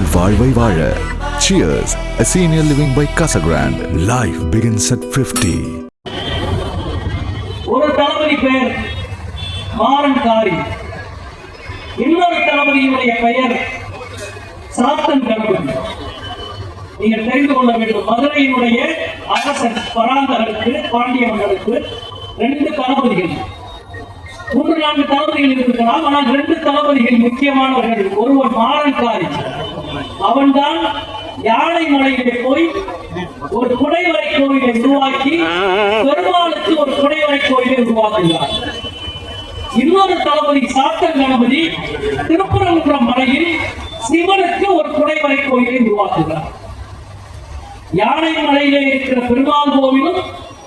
உங்கள் வாழ்வை வாழ. Cheers, a senior living by Casa Grande. Life begins at 50. ஒரு தளபதி பெயர் மாறன் காரி, இன்னொரு தளபதியினுடைய பெயர் சாத்தன் கணபதி. நீங்கள் தெரிந்து கொள்ள வேண்டும், மதுரையினுடைய அரசன் பராந்தகருக்கு, பாண்டிய மன்னருக்கு 2 தளபதிகள், 3-4 தளபதிகள் இருக்கலாம். ஆனால் 2 தளபதிகள் முக்கியமானவர்கள். ஒருவர் மாறன் காரி, அவன்தான் யானை மலையிலே போய் ஒரு குடைவரை கோவிலை உருவாக்கி பெருமாளுக்கு ஒரு குடைவரை கோவிலை உருவாக்குகிறார். இன்னொரு தளபதி சாத்தன் கணபதி திருப்பரங்குன்றம் மலையில் சிவனுக்கு ஒரு குடைவரை கோவிலை உருவாக்குகிறார். யானை மலையிலே இருக்கிற பெருமாள் கோவிலும்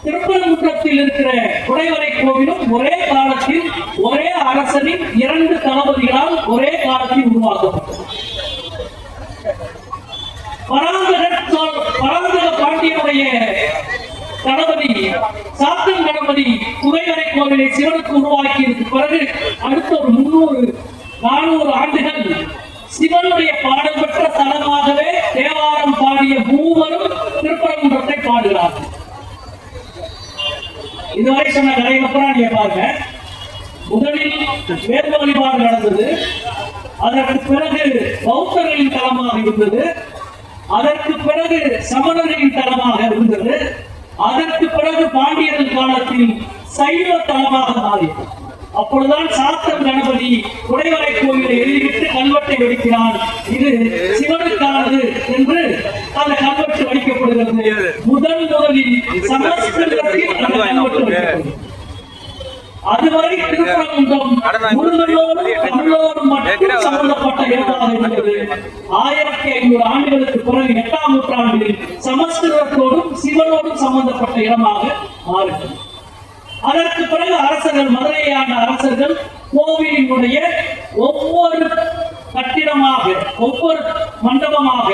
திருப்பரங்குன்றத்தில் இருக்கிற குடைவரை கோவிலும் ஒரே காலத்தில் ஒரே அரசனின் 2 தளபதிகளால் ஒரே காலத்தில் உருவாக்கப்பட்டது. பராந்தக பாண்டியனுடைய தளபதி சாத்தன் கணபதி குடைவரை கோவிலை சிவனுக்கு உருவாக்கியதற்கு பிறகு அடுத்த ஒரு 300-400 ஆண்டுகள் சிவனுடைய பாடல் பெற்ற தலமாகவே தேவாரம் பாடிய மூவரும் திருப்பரங்குன்றத்தை பாடுகிறார்கள். இதுவரை சொன்ன கதையை அப்புறம் நீங்க பாருங்க. முதலில் வேத வழிபாடு நடந்தது, அதற்கு பிறகு பௌத்தர்களின் தலமாக இருந்தது, அதற்கு பிறகு சமணர்களின் தலமாக இருந்தது, அதற்கு பிறகு பாண்டியர்கள் காலத்தில் சைவ தலமாக மாறியது. அப்பொழுதுதான் சாத்தன் கணபதி குடைவரை கோவிலை எழுதிவிட்டு கல்வெட்டை வெடிக்கிறான். இது சிவனுக்கானது என்று அந்த கல்வெட்டு வடிக்கப்படுகிறது. முதலில் சமஸ்கிருதத்தில் அந்த கல்வெட்டு வைக்கப்படுகிறது. அதுவரை திருப்பரங்குன்றம் முருகனோடும் மட்டும் சம்பந்தப்பட்ட இடமாக இருந்தது. 1500 ஆண்டுகளுக்கு பிறகு 8ஆம் நூற்றாண்டில் சமஸ்கிருதத்தோடும் சிவனோடும் சம்பந்தப்பட்ட இடமாக மாறுகிறது. அதற்கு பிறகு அரசர்கள், மதுரையான அரசர்கள் கோவிலினுடைய ஒவ்வொரு கட்டிடமாக, ஒவ்வொரு மண்டபமாக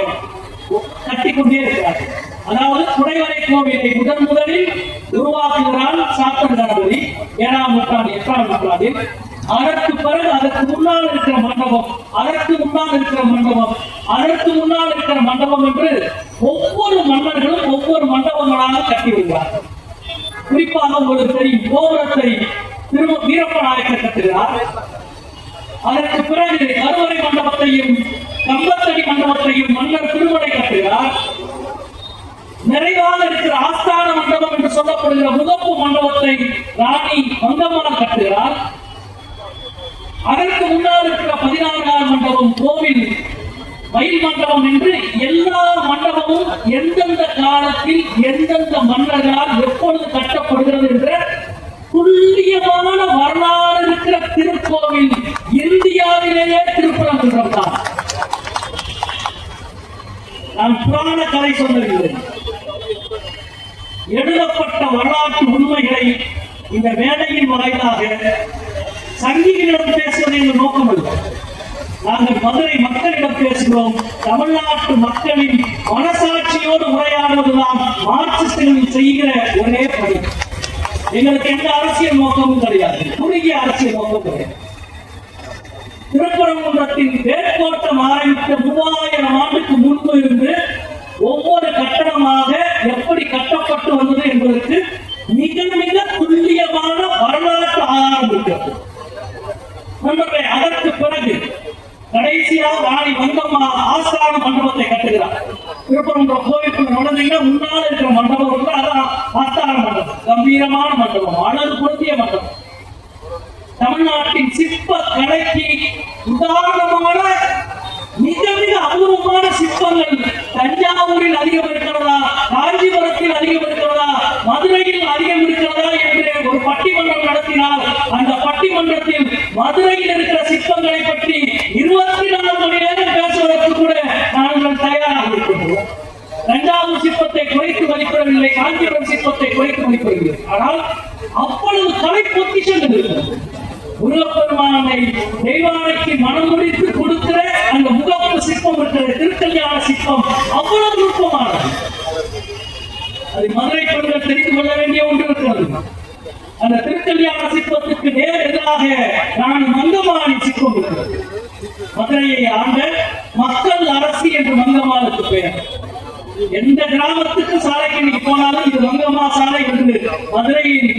கட்டிக்கொண்டே இருக்கிறார்கள். அதாவது குடைவரை கோவிலை முதலில் உருவாக்குகிறான் சாத்தன் கணபதி 7ஆம் நூற்றாண்டு 8ஆம் நூற்றாண்டில். அதற்கு பிறகு அதற்கு முன்னால் இருக்கிற மண்டபம், அதற்கு முன்னால் இருக்கிற மண்டபம், அதற்கு முன்னால் இருக்கிற மண்டபம் என்று ஒவ்வொரு மன்னர்களும் ஒவ்வொரு மண்டபங்களாக கட்டி வருகிறார்கள். குறிப்பாக உங்களுக்கு தெரியும், கோபுரத்தை வீரப்ப நாயக்கர் கட்டுகிறார். அதற்கு பிறகு கருவறை மண்டபத்தையும் கம்பத்தடி மண்டபத்தையும் மன்னர் திருமலை கட்டுகிறார். நிறைவாக இருக்கிற ஆஸ்தான மண்டபம் என்று சொல்லப்படுகிற முகப்பு மண்டபத்தை ராணி மங்கம்மாள் கட்டுகிறார். அதற்கு முன்னால் இருக்கிற 14ஆம் மண்டபம் கோவில் மயில் மண்டபம் என்று எல்லா மண்டபமும் எந்தெந்த காலத்தில் எந்தெந்த மன்னர்களால் எப்பொழுது கட்டப்படுகிறது என்ற துல்லியமான வரலாறு இருக்கிற திருக்கோவில் இந்தியாவிலேயே திருப்பரங்குன்றம் தான். நான் புராண கதை சொல்லவில்லை, எழுதப்பட்ட வரலாற்று உண்மைகளை இந்த மேடையின் வாயிலாக சங்கிகளிடம் பேசுவது எங்கள் நோக்கம் அல்ல. நாங்கள் மதுரை மக்களிடம் பேசுகிறோம். தமிழ்நாட்டு மக்களின் மனசாட்சியோடு உரையாடுவதுதான் மார்க்சிஸ்டுகள் செய்கிற ஒரே பணி. எங்களுக்கு எந்த அரசியல் நோக்கமும் கிடையாது, குறுகிய அரசியல் நோக்கம் கிடையாது. திருப்பரங்குன்றத்தின் வேட்கோட்டம் ஆரம்பித்த 3000 ஆண்டுக்கு முன்பு இருந்து ஒவ்வொரு கட்டடமாக எப்படி கட்டப்பட்டு வந்தது என்பதற்கு மிக மிக துல்லியமான வரலாற்று ஆதாரம் இருக்கிறது. அதற்கு பிறகு கடைசியாக ராணி மங்கம்மா ஆஸ்தான மண்டபத்தை கட்டுகிறார். திருப்பரங்குன்றம் கோவிலுக்குள்ள நுழைந்தீங்கன்னா முன்னால் இருக்கிற மண்டபம் அதான் ஆஸ்தான மண்டபம். கம்பீரமான மண்டபம், அழகு பொருந்திய மண்டபம். தமிழ்நாட்டின் சிற்ப கலைக்கு உதாரணமான மிக மிக அபூர்வமான சிற்பங்கள் தஞ்சாவூரில் அதிகம் இருக்கிறதா, காஞ்சிபுரத்தில் அதிகம் இருக்கிறதா, மதுரையில் அதிகம் இருக்கிறதா என்று ஒரு பட்டிமன்றம் நடத்தினால் அந்த பட்டிமன்றத்தில் மதுரையில் இருக்கிற சிற்பங்களை பற்றி 24 மணி நேரம் பேசுவதற்கு கூட நாங்கள் தயாராக இருக்கின்றோம். தஞ்சாவூர் சிற்பத்தை குறைத்து மதிப்பிடவில்லை, காஞ்சிபுரம் சிற்பத்தை குறைத்து மதிப்பிடவில்லை. ஆனால் அப்பொழுது கலை பொக்கிஷங்கள் இருக்கிறது. முருகப்பெருமானை தெய்வானைக்கு மனம் முடித்து கொடுக்கிற அந்த முகப்பு சிற்பம் இருக்கிற திருக்கல்யாண சிற்பம் அவ்வளவு நுட்பமானது. அது மதுரை பெண்கள் தெரிந்து கொள்ள வேண்டிய ஒன்று இருக்கிறது. அந்த திருக்கல்யாண சிற்பத்துக்கு நேர் எதிராக ராணி மங்கம்மாளின் சிற்பம் இருக்கிறது. மதுரையை ஆண்ட மக்கள் அரசியல் எந்த கிராமத்துக்கு சாலைக்கு நீங்க போனாலும் இது மங்கம்மா சாலை என்று மதுரையில்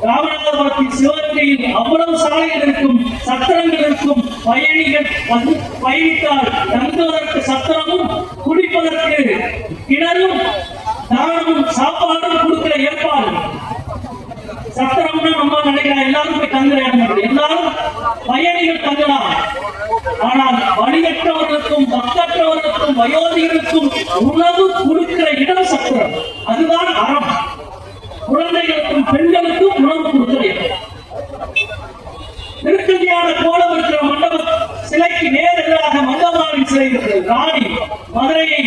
ராமநாதபுரத்தின் சிவகங்கையில் அவ்வளவு சாலைகள் இருக்கும், சத்திரங்கள் இருக்கும். பயணிகள் பயணித்தால் தங்குவதற்கு சத்திரமும் குடிப்பதற்கு கிணறும் தானமும் சாப்பாடும் கொடுக்கிற ஏற்பாடு. சத்திரம்னா நம்ம நினைக்கிறோம் எல்லாரும் போய் தங்குறாங்க, எல்லாரும் பயணிகள் தங்கலாம். ஆனால் வழியற்றவர்களுக்கும் பக்கற்றவர்களுக்கும் வயோதிகளுக்கும் உணவு கொடுக்கிற இடம் சத்திரம். அதுதான் அறம். குழந்தைகளுக்கும் பெண்களுக்கும் உணவு கொடுக்கிற இடம். திருக்கல்யாண கோலம் இருக்கிற மண்டப சிலைக்கு நேரெதிராக மங்கம்மாவின் சிலை இருக்கிறது. ராணி மதுரையை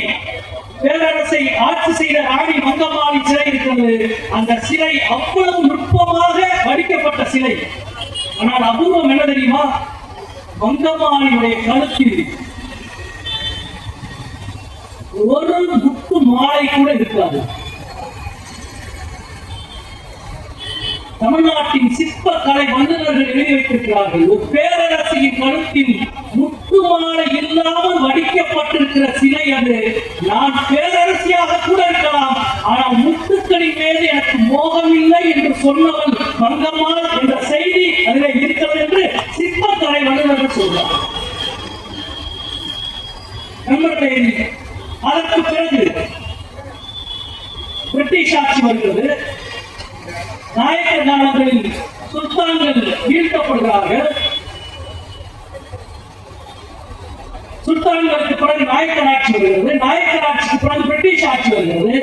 பேரரசை ஆட்சி செய்த ராணி மங்கம்மாவின் சிலை இருக்கிறது. அந்த சிலை அவ்வளவு நுட்பமாக வடிக்கப்பட்ட சிலை. ஆனால் அபூர்வம் என்ன தெரியுமா? மங்கம்மாவினுடைய கழுத்தில் ஒரு முத்து மாலை கூட இருக்காது. தமிழ்நாட்டின் சிற்பக்கலை வல்லுநர்கள் எழுதி வைத்திருக்கிறார்கள். ஒரு பேரரசியின் கழுத்தில் முத்து மாலை இல்லாமல் வடிக்கப்பட்டிருக்கிற சிலை அது. நான் பேரரசியாக கூட இருக்கலாம், ஆனால் முத்துக்களின் மீது எனக்கு மோகம் இல்லை என்று சொன்னவன் மங்கம்மாள் என்ற செய்தி அதில் இருக்கிறது என்று சிற்பக்கலை வல்லுநர்கள் சொல்றார். அதற்கு பிறகு பிரிட்டிஷ் ஆட்சி வருகிறது. நாயக்கர் காலங்களில் சுல்தான்கள் வீழ்த்தப்படுகிறார்கள். சுல்தான்களுக்கு பிறகு நாயக்கர் ஆட்சி வருகிறது. நாயக்கர் ஆட்சிக்கு பிறகு பிரிட்டிஷ் ஆட்சி வருகிறது.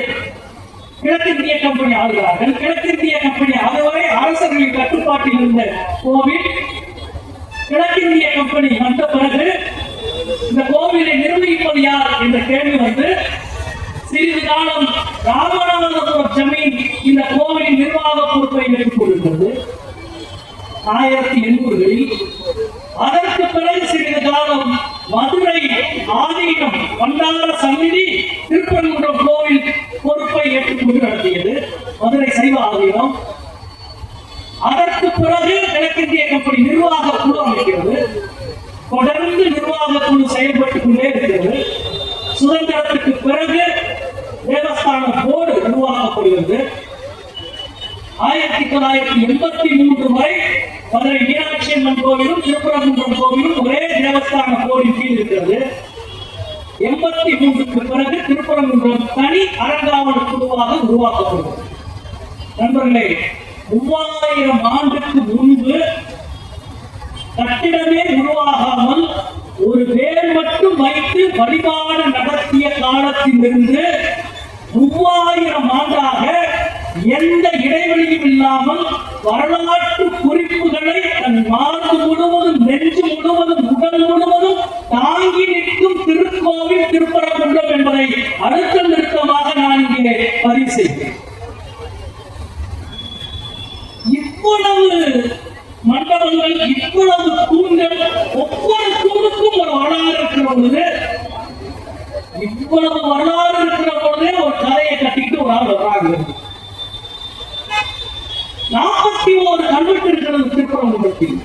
கிழக்கிந்திய கம்பெனி ஆளுகிறார்கள். கிழக்கிந்திய கம்பெனி அதுவரை அரசர்களின் கட்டுப்பாட்டில் இருந்த கோவில் கிழக்கிந்திய கம்பெனி வந்த பிறகு இந்த கோவிலை நிர்வகிப்பது யார் என்ற கேள்வி வந்து சிறிது காலம் ராமநாதபுரம் ஜமீன் இந்த கோவிலின் நிர்வாக பொறுப்பை எடுத்துக் கொண்டிருக்கிறது 1800களில். அதற்கு பிறகு சிறிது காலம் மதுரை ஆதீனம் பண்டார சந்நிதி திருப்பரங்குன்றம் கோவில் பொறுப்பை ஏற்றுக்கொண்டு நடத்தியது மதுரை சைவ ஆதீனம். அதற்கு பிறகு கிழக்கிந்திய கம்பெனி நிர்வாக குழு அமைக்கிறது. தொடர்ந்து நிர்வாக குழு செயல்பட்டுக் கொண்டே இருக்கிறது. சுதந்திரத்துக்கு பிறகு தேவஸ்தான போர்டு உருவாக்கப்படுகிறது. 1983 வரை மதுரை மீனாட்சி அம்மன் கோவிலும் திருப்பரங்குன்றம் கோவிலும் ஒரே தேவஸ்தான போர்டின் கீழ் இருக்கிறது. 83க்கு பிறகு திருப்பரங்குன்றம் தனி அறங்காவல் குழுவாக உருவாக்கப்படுகிறது. நண்பர்களே, 3000 ஆண்டுக்கு முன்பு கட்டிடமே உருவாகாமல் ஒரு வேர் மட்டும் வைத்து வழிபாடு நடத்திய காலத்திலிருந்து 3000 ஆண்டாக எந்த இடைவெளியும் இல்லாமல் வரலாற்று குறிப்புகளை தன் மார்பு முழுவதும் நெஞ்சு முழுவதும் உடல் முழுவதும் தாங்கி நிற்கும் திருக்கோவில் திருப்பரங்குன்றம் என்பதை அடுத்த நிறுத்தமாக நான் இங்கே பதிவு செய்கிறேன். இவ்வளவு மண்டபங்கள், இவ்வளவு தூண்கள், ஒவ்வொரு தூணுக்கும் ஒரு வரலாறு இருக்கிற பொழுது, இவ்வளவு வரலாறு இருக்கிற பொழுதே ஒரு கதையை கட்டிட்டு ஒரு ஆள் வர்றாங்க. 41 கல்வெட்டு இருக்கிறது திருப்பரங்குன்றத்தில்.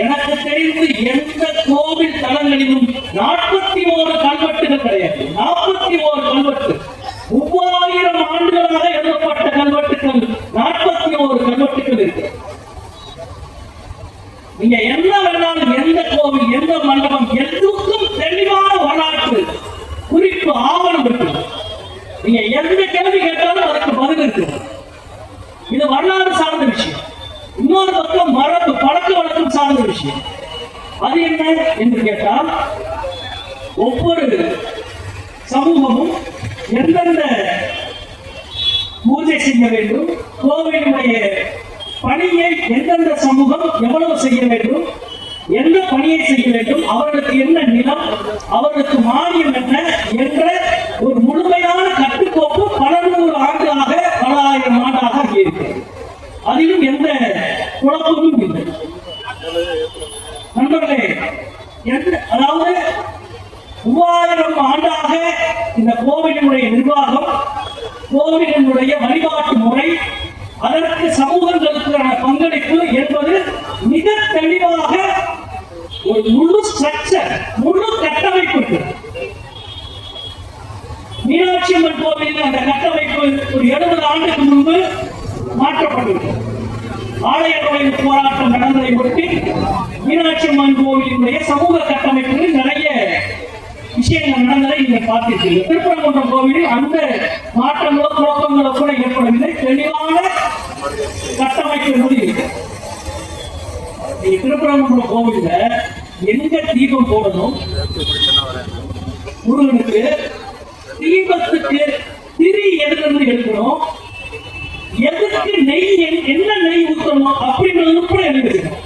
எனக்கு தெரிந்து எந்த கோவில் தலங்களிலும் 41 கல்வெட்டுகள் கிடையாது. 41 கல்வெட்டு 3000 ஆண்டுகளாக எழுதப்பட்ட கல்வெட்டுகள் 41 கல்வெட்டுகள் இருக்கு. நீங்க என்ன வேணாலும் எந்த கோவில் எந்த மண்டபம் எதுக்கும் தெளிவான வரலாற்று குறிப்பு ஆவணம் இருக்கு. நீங்க எந்த கேள்வி கேட்டாலும் அதற்கு பதில் இருக்கு. இது வரலாறு சார்ந்த விஷயம். இன்னொரு பக்கம் மரபு பழக்க வழக்கம் சார்ந்த விஷயம். அது என்ன என்று கேட்டால், ஒவ்வொரு சமூகமும் எந்தெந்த பூஜை செய்ய வேண்டும், கோவிலுடைய பணியை எந்தெந்த சமூகம் எவ்வளவு செய்ய வேண்டும், எந்த பணியை செய்ய வேண்டும், அவர்களுக்கு என்ன நிலம், அவர்களுக்கு மானியம் என்ன என்ற ஒரு முழுமையான கட்டுக்கோப்பு பல நூறு ஆண்டாக பல ஆயிரம் ஆண்டாக இருக்கிறது. அதிலும் எந்த குழப்பமும் இல்லை. நண்பர்களே, அதாவது 3000 ஆண்டாக இந்த கோவிலினுடைய நிர்வாகம், கோவிலினுடைய வழிபாட்டு முறை, அதற்கு சமூகங்களுக்கான பங்களிப்பு என்பது மிக தெளிவாக ஒரு முழு ஸ்ட்ரக்சர், முழு கட்டமைப்பு. மீனாட்சி அம்மன் கோவில் அந்த கட்டமைப்பு ஒரு 70 ஆண்டுக்கு முன்பு மாற்றப்பட்டது. ஆலய நுழைவு போராட்டம் நடந்ததை ஒட்டி மீனாட்சி அம்மன் கோவிலுடைய சமூக கட்டமைப்புகளில் நிறைய விஷயங்கள் நடந்ததை நீங்க பார்த்திருக்கீங்க. திருப்பரங்குன்றம் கோவிலில் அந்த மாற்றங்களோ குழப்பங்களோ கூட ஏற்படவில்லை. தெளிவான கட்டமைப்பு முடிவு. திருப்பரங்குன்றம் கோவில்ல எங்க தீபம் போடணும், முருகனுக்கு தீபத்துக்கு திரி எதுன்னு எடுக்கணும், எதுக்கு நெய் என்ன நெய் ஊற்றணும் அப்படின்றது கூட எழுதிருக்கணும்.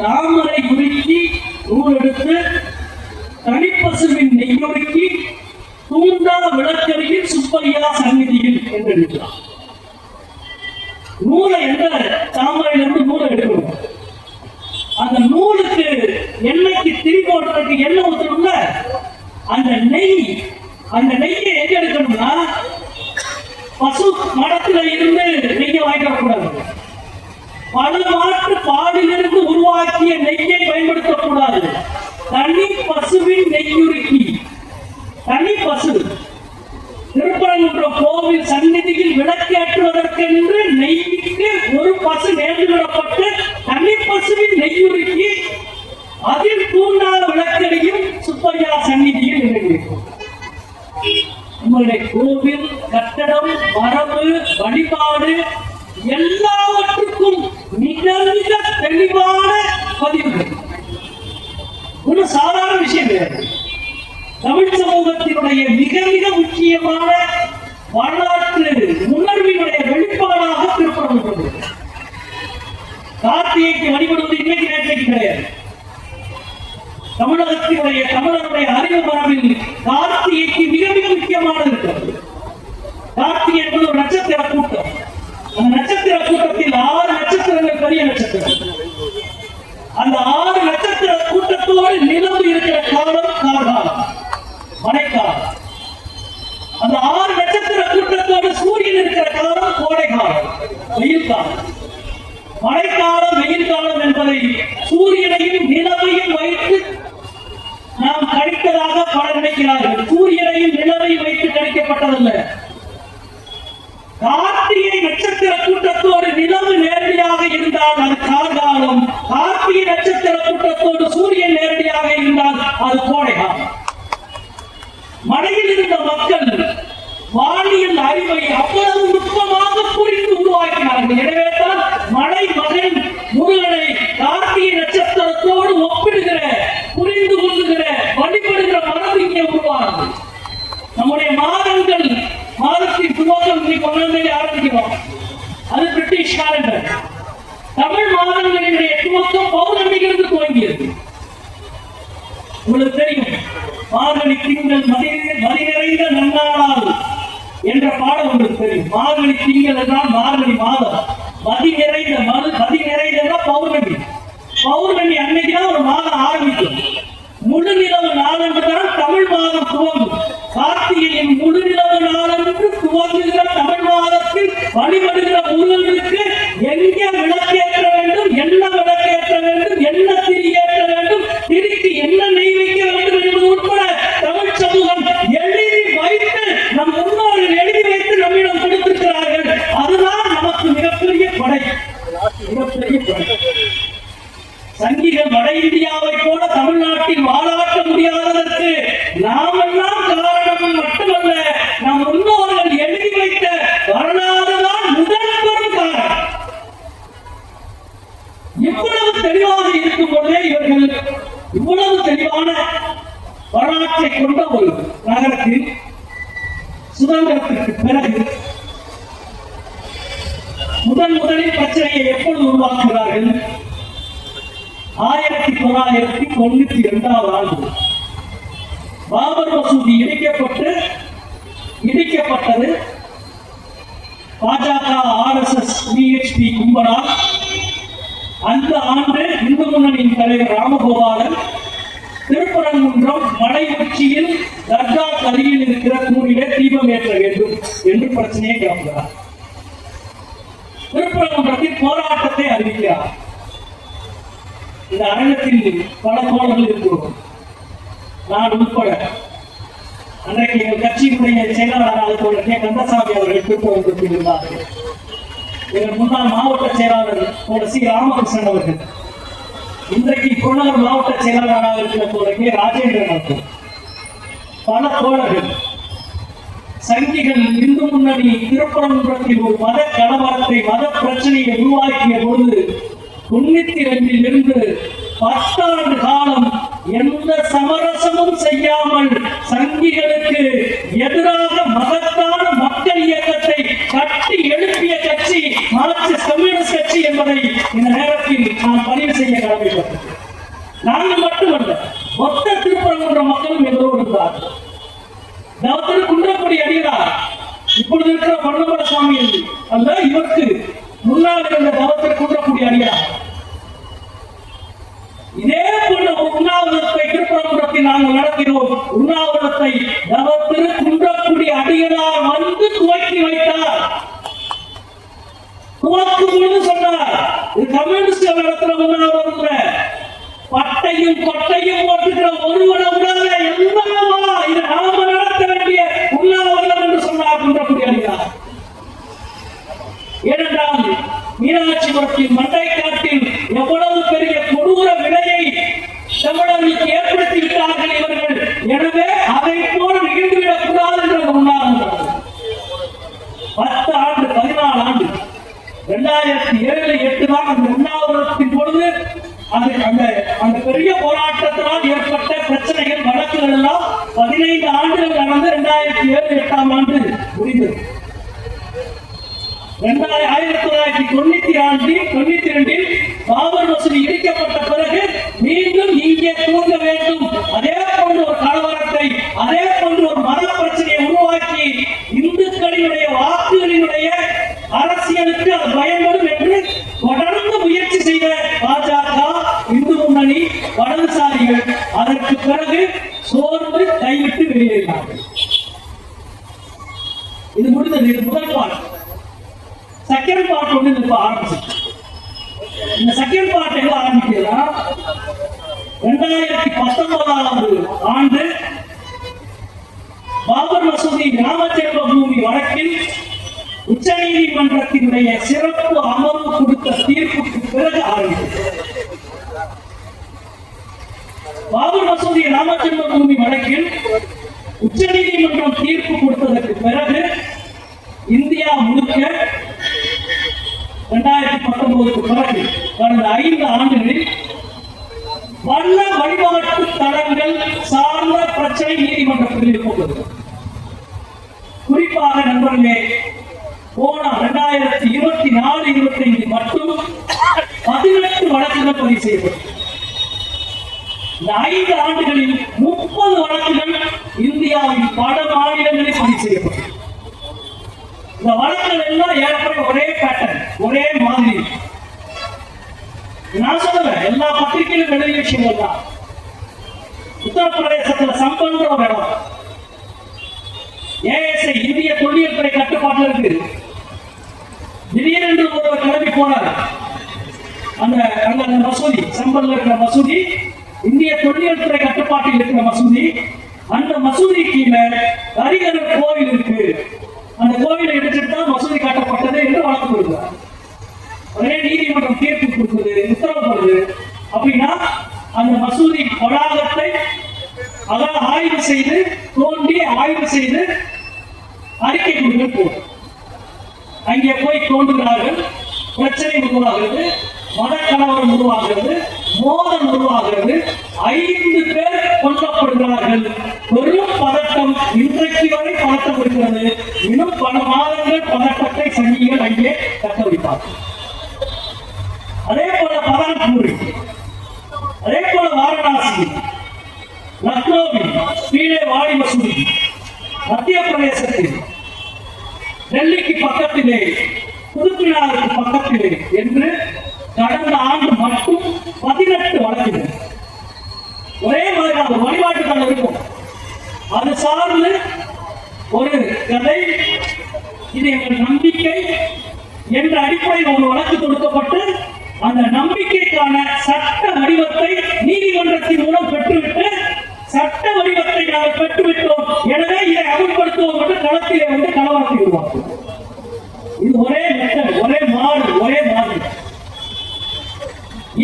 தாமரை உருக்கி நூல் எடுத்து தனிப்பசுவின் நெய்யுருக்கி தூண்டா விளக்கரியில் சுப்பையா சந்நிதியில் என்று எழுதலாம். நூலை எந்த தாமரையிலிருந்து நூலை எடுக்கணும். அந்த நூலுக்கு எண்ணெய்க்கு திரி போடுறதுக்கு எண்ணெய் ஊற்றணும்ல, அந்த நெய்யை எங்க எடுக்கணும்னா பசு மடத்துல இருந்து நெய்யை வாங்கிட்டு வரக்கூடாது. பல மாற்று பாலிலிருந்து உருவாக்கிய நெய்யை பயன்படுத்தக்கூடாது. தனி பசுவின் நெய்யுருக்கி, தனி பசு திருப்பரங்குன்றம் கோவில் சந்நிதியில் விளக்கேற்றுவதற்கென்று நெய்க்கு ஒரு பசு நேர்ந்து விடப்பட்டு தனி பசுவின் நெய்யுருக்கி அதில் தூண்டாத விளக்கடியும் சுப்பையா சந்நிதியில் நிறைவேற்றும். உங்களுடைய கோவில் கட்டடம் மரபு வழிபாடு எல்லாவற்றுக்கும் மிக மிக தெளிவான பதிவுகள். ஒரு சாதாரண விஷயம் கிடையாது. தமிழ் சமூகத்தினுடைய மிக மிக முக்கியமான வரலாற்று உணர்வினுடைய வெளிப்பாடாக திருப்பரங்குன்றம். கார்த்திகைக்கு வழிபடுவது இன்னைக்கு நேற்றைக்கு கிடையாது. தமிழருடைய அறிவு மரபில் கார்த்திகைக்கு மிக மிக முக்கியமானது இருக்கிறது. கார்த்திகை என்பது ஒரு நட்சத்திர கூட்டம். அந்த நட்சத்திர கூட்டத்தில் 6 நட்சத்திரங்கள் பெரிய நட்சத்திரம். அந்த 6 நட்சத்திர கூட்டத்தோடு நிலவு இருக்கிற காலம் கார்காலம், மழைக்காலம். அந்த 6 நட்சத்திர கூட்டத்தோடு சூரியன் இருக்கிற காலம் கோடை காலம், வெயில் காலம். மழைக்காலம் வெயில் காலம் என்பதை சூரியனையும் நிலவையும் வைத்து நாம் கணித்ததாக பலர் நினைக்கிறார்கள். சூரியனையும் நிலவையும் வைத்து கணிக்கப்பட்டதல்ல. கார்த்திகை நட்சத்திர கூட்டத்தோடு நிலவு நேரடியாக இருந்தால் அது கார்காலம், கார்த்திகை நட்சத்திர கூட்டத்தோடு சூரியன் நேரடியாக இருந்தால் அது கோடை காலம். மலையில் இருந்த மக்கள் வானியல் அறிவை அவ்வளவு நுட்பமாக புரிந்து உருவாக்கினார்கள். எனவே தான் மலை மகன் முருகனை கார்த்திகை நட்சத்திரத்தோடு ஒப்பிடுகிற, புரிந்து கொள்ளுகிற, வழிபடுகிற மரபு இங்கே உருவானது. நம்முடைய மாதங்கள், மாதத்தின் துவக்கம் கொண்டாந்து ஆரம்பிக்கிறோம். அது பிரிட்டிஷ் காலண்டர். தமிழ் மாதங்களினுடைய துவக்கம் பௌர்ணமியிலிருந்து துவங்கியது. உங்களுக்கு தெரியும், மார்கழி திங்கள் மதி நிறைந்த நன்னாளால் என்ற பாடம் உங்களுக்கு தெரியும். மார்கழி திங்கள் என்றால் மார்கழி மாதம். மதி நிறைந்த பௌர்ணமி. பௌர்ணமி அன்னைக்குதான் ஒரு மாதம் ஆரம்பிக்கும். முழு நிலவு நாளன்று தான் தமிழ் மாதம் துவங்கும். கார்த்திகையின் முழு நிலவு நாளன்று துவங்குகிற தமிழ் மாதத்தில் வழிபடுகிற முருகனுக்கு எங்கே விளக்கேற்ற வேண்டும், என்ன விளக்கேற்ற வேண்டும், என்ன திரி ஏற்ற வேண்டும், திரிக்கு என்ன நெய் வைக்க வேண்டும் என்பது உட்பட தமிழ் சமூகம் எழுதி வைத்து, நம் முன்னோர்கள் எழுதி வைத்து நம்மிடம் கொடுத்திருக்கிறார்கள். அதுதான் நமக்கு மிகப்பெரிய கொடை, மிகப்பெரிய கொடை. சங்கிகள் வட இந்தியாவை போல தமிழ்நாட்டில் வாழாட்ட முடியாததற்கு நாமெல்லாம் காரணம் மட்டுமல்ல, நம் முன்னோர்கள் எழுதி வைத்த வரலாறுதான் முதல் பெரும் காரணம். இவ்வளவு தெளிவாக இருக்கும் பொழுதே இவர்கள் இவ்வளவு தெளிவான வரலாற்றை கொண்ட ஒரு நகரத்தில் சுதந்திரத்திற்கு பிறகு முதலில் பிரச்சனையை எப்பொழுது உருவாக்குகிறார்கள்? 1992 ஆண்டு பாபர் மசூதி இடிக்கப்பட்டது. பாஜக, RSS, VHP கும்பலால். அந்த ஆண்டு இந்து முன்னணியின் தலைவர் ராமகோபாலன் திருப்பரங்குன்றம் மலை உச்சியில் தர்கா அருகில் இருக்கிற தூணிலே தீபம் ஏற்ற வேண்டும் என்று பிரச்சனையை கிளம்புகிறார். திருப்பரங்குன்றத்தில் போராட்டத்தை அறிவிக்கிறார். இந்த அரங்கத்தில் பல தோழர்கள் இருக்கிறோம், நான் உட்பட. அன்றைக்கு எங்கள் கட்சியினுடைய செயலாளராக தோழர் கே கந்தசாமி அவர்கள் திருப்பூர் கொடுத்திருந்தார்கள். எங்கள் முன்னாள் மாவட்ட செயலாளர் தோழர் சி ராமகிருஷ்ணன் அவர்கள், இன்றைக்கு புறநகர் மாவட்ட செயலாளராக இருக்கிற தோழர் கே ராஜேந்திரன் அவர்கள், பல தோழர்கள், சங்கிகள், இந்து முன்னணி திருப்பரங்குன்றத்தில் ஒரு மத கலவரத்தை, மத பிரச்சனையை உருவாக்கிய பொழுது 92 இருந்து 10 ஆண்டு காலம் எந்த சமரசமும் செய்யாமல் சங்கிகளுக்கு எதிராக மகத்தான மக்கள் இயக்கத்தை கட்டி எழுப்பிய கட்சி மார்க்சிஸ்ட் கம்யூனிஸ்ட் கட்சி என்பதை இந்த நேரத்தில் நான் பதிவு செய்ய கடமைப்பட்டேன். நாங்கள் மட்டுமல்ல, மொத்த திருப்பரங்குன்ற மக்களும் எங்களோடு இருந்தார்கள். தவத்திற்கு குன்றக்குடி அடிகளார், இப்பொழுது இருக்கிற பொன்னம்பல சுவாமி அல்ல, இவருக்கு முன்னால் இருந்த தவத்திற்கு குன்றக்குடி அடிகளார். இதே போன்ற உண்ணாவிரதத்தை திருப்பரங்குன்றத்தில் நாங்கள் நடத்தினோம். உண்ணாவிரதத்தை தவத்திற்கு குன்றக்குடி அடிகளார் வந்து துவக்கி வைத்தார். துவக்கும் பொழுது சொன்னார், இது கம்யூனிஸ்ட் நடத்துற உண்ணாவிரதம், பட்டையும் கொட்டையும் போட்டுக்கிற ஒருவனை விடாத எல்லாமா இது நாம நடத்த வேண்டிய உண்ணாவிரதம் என்று சொன்னார் குன்றக்குடி அடிகளார். ஏனென்றால் மீனாட்சிபுரத்தில் மண்டைக்காட்டில் எவ்வளவு பெரிய கொடூர விலையை தமிழர்களுக்கு ஏற்படுத்தி விட்டார்கள் இவர்கள். எனவே அதை போல் நிகழ்ந்துவிடக் கூடாது என்று உண்ணாவிரதம் 10 ஆண்டு 14 ஆண்டு 2007, 8 தான் அந்த உண்ணாவிரதத்தின் பொழுது அந்த பெரிய போராட்டத்தினால் ஏற்பட்ட பிரச்சனைகள், வழக்குகள் எல்லாம் 15 ஆண்டுகள் நடந்து 2007, 8ஆம் ஆண்டு முடிந்தது. 1992 பாபர் மசூதி இடிக்கப்பட்ட பிறகு மீண்டும் இங்கே தூங்க வேண்டும், அதே போன்ற ஒரு கலவரத்தை, அதே போன்ற ஒரு மத பிரச்சனையை உருவாக்கி இந்துக்களினுடைய வாக்குகளினுடைய அரசியலுக்கு அது பயன்படும் என்று தொடர்ந்து முயற்சி செய்த பாஜக, இந்து முன்னணி, வலதுசாரிகள் அதற்கு பிறகு சோர்ந்து கைவிட்டு வெளியேறினார்கள். இது முடிந்தது. இது முதல் பார்ட். செகண்ட் பார்ட் ஒன்று இப்ப ஆரம்பிச்சு. இந்த செகண்ட் பார்ட் எங்க ஆரம்பிக்கிறதா, 2019ஆம் ஆண்டு பாபர் மசூதி ராமஜென்ம பூமி வழக்கில் உச்ச நீதிமன்றத்தினுடைய சிறப்பு அமர்வு கொடுத்த தீர்ப்புக்கு பிறகு ஆரம்பித்தது. பாபர் மசூதி ராமஜென்ம பூமி வழக்கில் உச்ச நீதிமன்றம் தீர்ப்பு கொடுத்ததற்கு பிறகு இந்தியா முழுக்க 2019க்கு பிறகு கடந்த 5 ஆண்டுகளில் வண்ண வழிபாட்டு தலங்கள் சார்ந்த பிரச்சனை நீதிமன்றத்தில் இருப்பது. குறிப்பாக நண்பர்களே, போன 2024-25 மட்டும் 18 வழக்குகள் பதிவு செய்யப்பட்டது. இந்த 5 ஆண்டுகளில் 30 வழக்குகள் இந்தியாவின் பல மாநிலங்களில் பதிவு செய்யப்பட்டது. இந்த வழக்குகள் எல்லாம் ஏற்பட்ட ஒரே பேட்டர்ன், ஒரே மாதிரி. நான் சொல்லுவேன், எல்லா பத்திரிகையிலும் எழுதிய விஷயங்கள் தான். உத்தரப்பிரதேசத்தில் சம்பந்த ஒரு இடம், ஏஎஸ்ஐ இந்திய தொல்லியல் துறை கட்டுப்பாட்டில் இருக்கு. திடீரென்று ஒருவர் கிளம்பி போனார். அந்த மசூதி, சம்பல்ல இருக்கிற மசூதி இந்திய தொல்லியல் துறை கட்டுப்பாட்டில் இருக்கிற மசூதி. அந்த மசூதி கீழே ஹரிஹரர் கோவில் இருக்கு, அந்த கோவிலை எடுத்துட்டு தான் மசூதி காட்டப்பட்டது என்று வழக்கு கொடுக்கிறார். ஒரே நீதிமன்றம் தீர்ப்பு கொடுக்குது, உத்தரவுப்படுது. அப்படின்னா அந்த மசூதி வளாகத்தை ஆய்வு செய்து, தோண்டி ஆய்வு செய்து அறிக்கை கொடுக்க போகும். அங்கே போய் தோன்றுகிறார்கள், பிரச்சனை உருவாகிறது, மதக்கலவரம் உருவாகிறது, மோதல் உருவாகிறது, 5 பேர் கொல்லப்படுகிறார்கள். பெரும் பதட்டம், இன்றைக்கு வரை பதட்டம் இருக்கிறது. இன்னும் பல மாதங்கள் பதட்டத்தை சங்கிகள் அங்கே தக்க வைப்பார்கள். அதே போல பதான்பூரி, அதே போல வாரணாசி, லக்னோவில் கீழே வாடி மசூதி, மத்திய பிரதேசத்தில் டெல்லிக்கு பக்கத்திலே, புதுப்பினாருக்கு பக்கத்திலே என்று கடந்த ஆண்டு மட்டும் 18 வழக்குகள். ஒரே மாதிரி ஒரு வழிபாட்டு தலம் இருக்கும், அது சார்ந்து ஒரு கதை, இது எங்கள் நம்பிக்கை என்ற அடிப்படையில் ஒரு வழக்கு கொடுக்கப்பட்டு அந்த நம்பிக்கைக்கான சட்ட வடிவத்தை நீதிமன்றத்தின் மூலம் பெற்றுவிட்டு, சட்ட வடிவத்தை நாங்கள் பெற்றுவிட்டோம், எனவே அமல்படுத்துவோம் மட்டும் களத்திலே வந்து கலவரத்தை உருவாக்கும். இது ஒரே மெத்தட், ஒரே மாடல், ஒரே மாதிரி.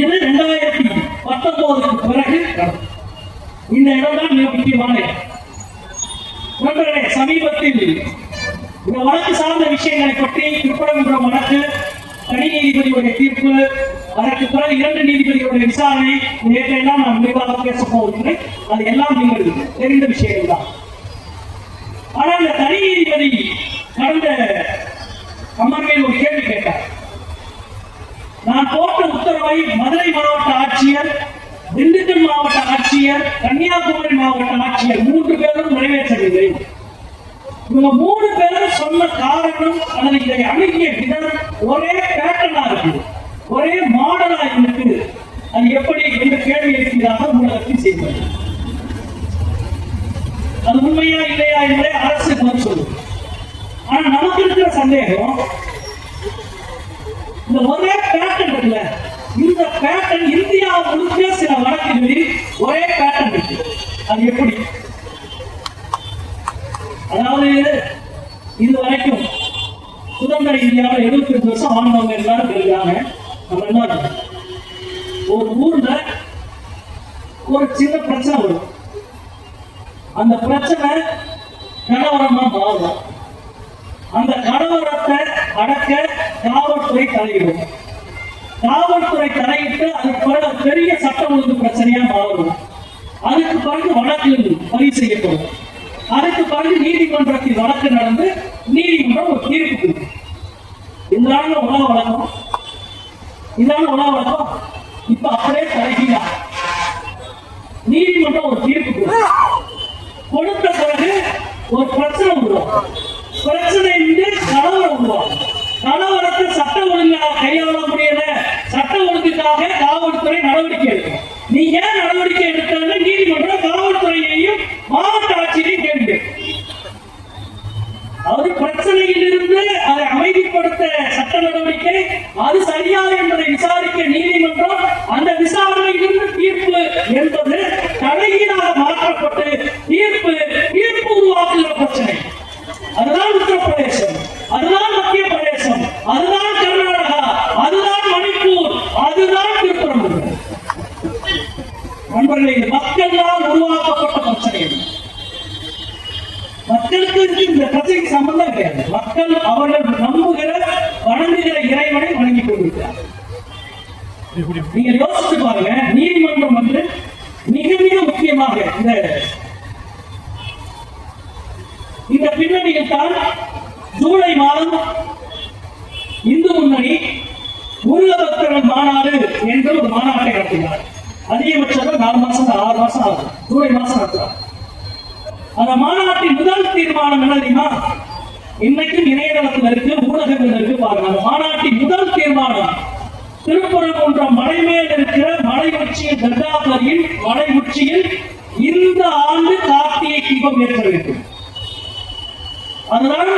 இது 2019 பிறகு இந்த இடம் தான் மிக முக்கியமான இடம். நண்பர்களே, சமீபத்தில் இந்த வழக்கு சார்ந்த விஷயங்களை பற்றி திருப்பரங்குன்றம் வழக்கு, தனி நீதிபதியுடைய தீர்ப்பு, அதற்கு பிறகு 2 நீதிபதிகளுடைய விசாரணை, நேற்றையெல்லாம் நான் விரிவாக பேச போகிறேன். அது எல்லாம் நீங்கள் தெரிந்த விஷயங்கள் தான். ஆனால் இந்த தனி நீதிபதி கடந்த அமர்வில் ஒரு கேள்வி கேட்டார். நான் போட்ட உத்தரவை மதுரை மாவட்ட ஆட்சியர், திண்டுக்கல் மாவட்ட ஆட்சியர், கன்னியாகுமரி மாவட்ட ஆட்சியர் 3 பேரும் நிறைவேற்றவில்லை. இவங்க 3 பேரும் சொன்ன காரணம் அல்லது இதை அணுகிய விதம் ஒரே பேட்டர்னா இருக்கு, ஒரே மாடலா இருக்கு. அது எப்படி என்ற கேள்வி இருக்கிறதாக ஊடகத்தில் செய்வது. அது உண்மையா இல்லையா என்பதை அரசு பதில் சொல்லுது. ஆனா நமக்கு இருக்கிற சந்தேகம், இந்த ஒரே பேட்டர்ன் இருக்குல்ல, இந்த பேட்டர்ன் இந்தியா முழுக்க சில வழக்குகளில் ஒரே பேட்டர்ன் இருக்கு. அது எப்படி? அதாவது இதுவரைக்கும் சுதந்திர இந்தியாவில் 75 வருஷம் வாழ்ந்தவங்க எல்லாரும் இருக்காங்க. நம்ம என்ன, ஒரு ஊர்ல ஒரு சின்ன பிரச்சனை வரும். அந்த பிரச்சனை கலவரமா மாறும். அந்த கலவரத்தை அடக்க காவல்துறை தலையிடும். காவல்துறை தலையிட்டு அதுக்கு பிறகு பெரிய சட்டம் ஒழுங்கு பிரச்சனையா மாறும். அதுக்கு பிறகு வழக்கு பதிவு செய்யப்படும். அதுக்கு பிறகு நீதிமன்றத்தில் வழக்கு நடந்து நீதிமன்றம் ஒரு தீர்ப்பு கொடுக்கும். இதுதான உலக வழக்கம், இதான உலக வழக்கம். இப்ப அப்படியே தலைகீழா நீதிமன்றம் ஒரு தீர்ப்பு கொடுத்த பிறகு ஒரு பிரச்சனை உருவாகும். பிரச்சனை கலவரம் உருவாகும். கலவரத்தை சட்ட ஒழுங்காக கையாள முடியல, சட்ட ஒழுங்குக்காக காவல்துறை நடவடிக்கை எடுக்கும். நீ ஏன் நடவடிக்கை எடுத்தது நீதிமன்றம் காவல்துறையையும் மாவட்ட ஆட்சியரையும் கேள்வி. அது பிரச்சனையில் இருந்து அதை அமைதிப்படுத்த சட்ட நடவடிக்கை, அது சரியா என்பதை விசாரிக்க நீதிமன்றம், அந்த விசாரணையிலிருந்து தீர்ப்பு என்பது தலைகீழாக மாற்றப்பட்டு தீர்ப்பு உருவாக்குகிற பிரச்சனை. அதுதான் உத்தரப்பிரதேசம், அதுதான் மத்திய பிரதேசம், அதுதான் கர்நாடகா, அதுதான் மணிப்பூர், அதுதான் திருப்பரங்குன்றம். நண்பர்களே, மக்களால் உருவாக்கப்பட்ட பிரச்சனை. மக்களுக்கு இந்த பிரச்சனைக்கு சம்பந்தம் கிடையாது. மக்கள் அவர்கள் நம்புகிற வணங்குகிற இறைவனை வணங்கிக் கொண்டிருக்கிறார். நீங்க யோசிச்சு பாருங்க, நீதிமன்றம் வந்து மிக மிக முக்கியமாக இந்த பின்னணியில் தான் ஜூலை மாதம் இந்து முன்னணி முருக பக்தர்கள் மாநாடு என்று ஒரு மாநாட்டை நடத்தினார். அதிகபட்சம் 4 மாசம் 6 மாசம் ஆகும். ஜூலை மாசம் நடத்துறார். அந்த மாநாட்டின் முதல் தீர்மானம் என்ன தெரியுமா? இன்னைக்கும் இணையதளத்தில் இருக்கு, ஊடகங்கள் இருக்கு, பாருங்க. அந்த மாநாட்டின் முதல் தீர்மானம், திருப்பரங்குன்றம் மலை மேல் இருக்கிற மலை உச்சியில், தர்காபுரியில் மலை உச்சியில் இந்த ஆண்டு கார்த்திகை தீபம் ஏற்ற வேண்டும். அதுதான்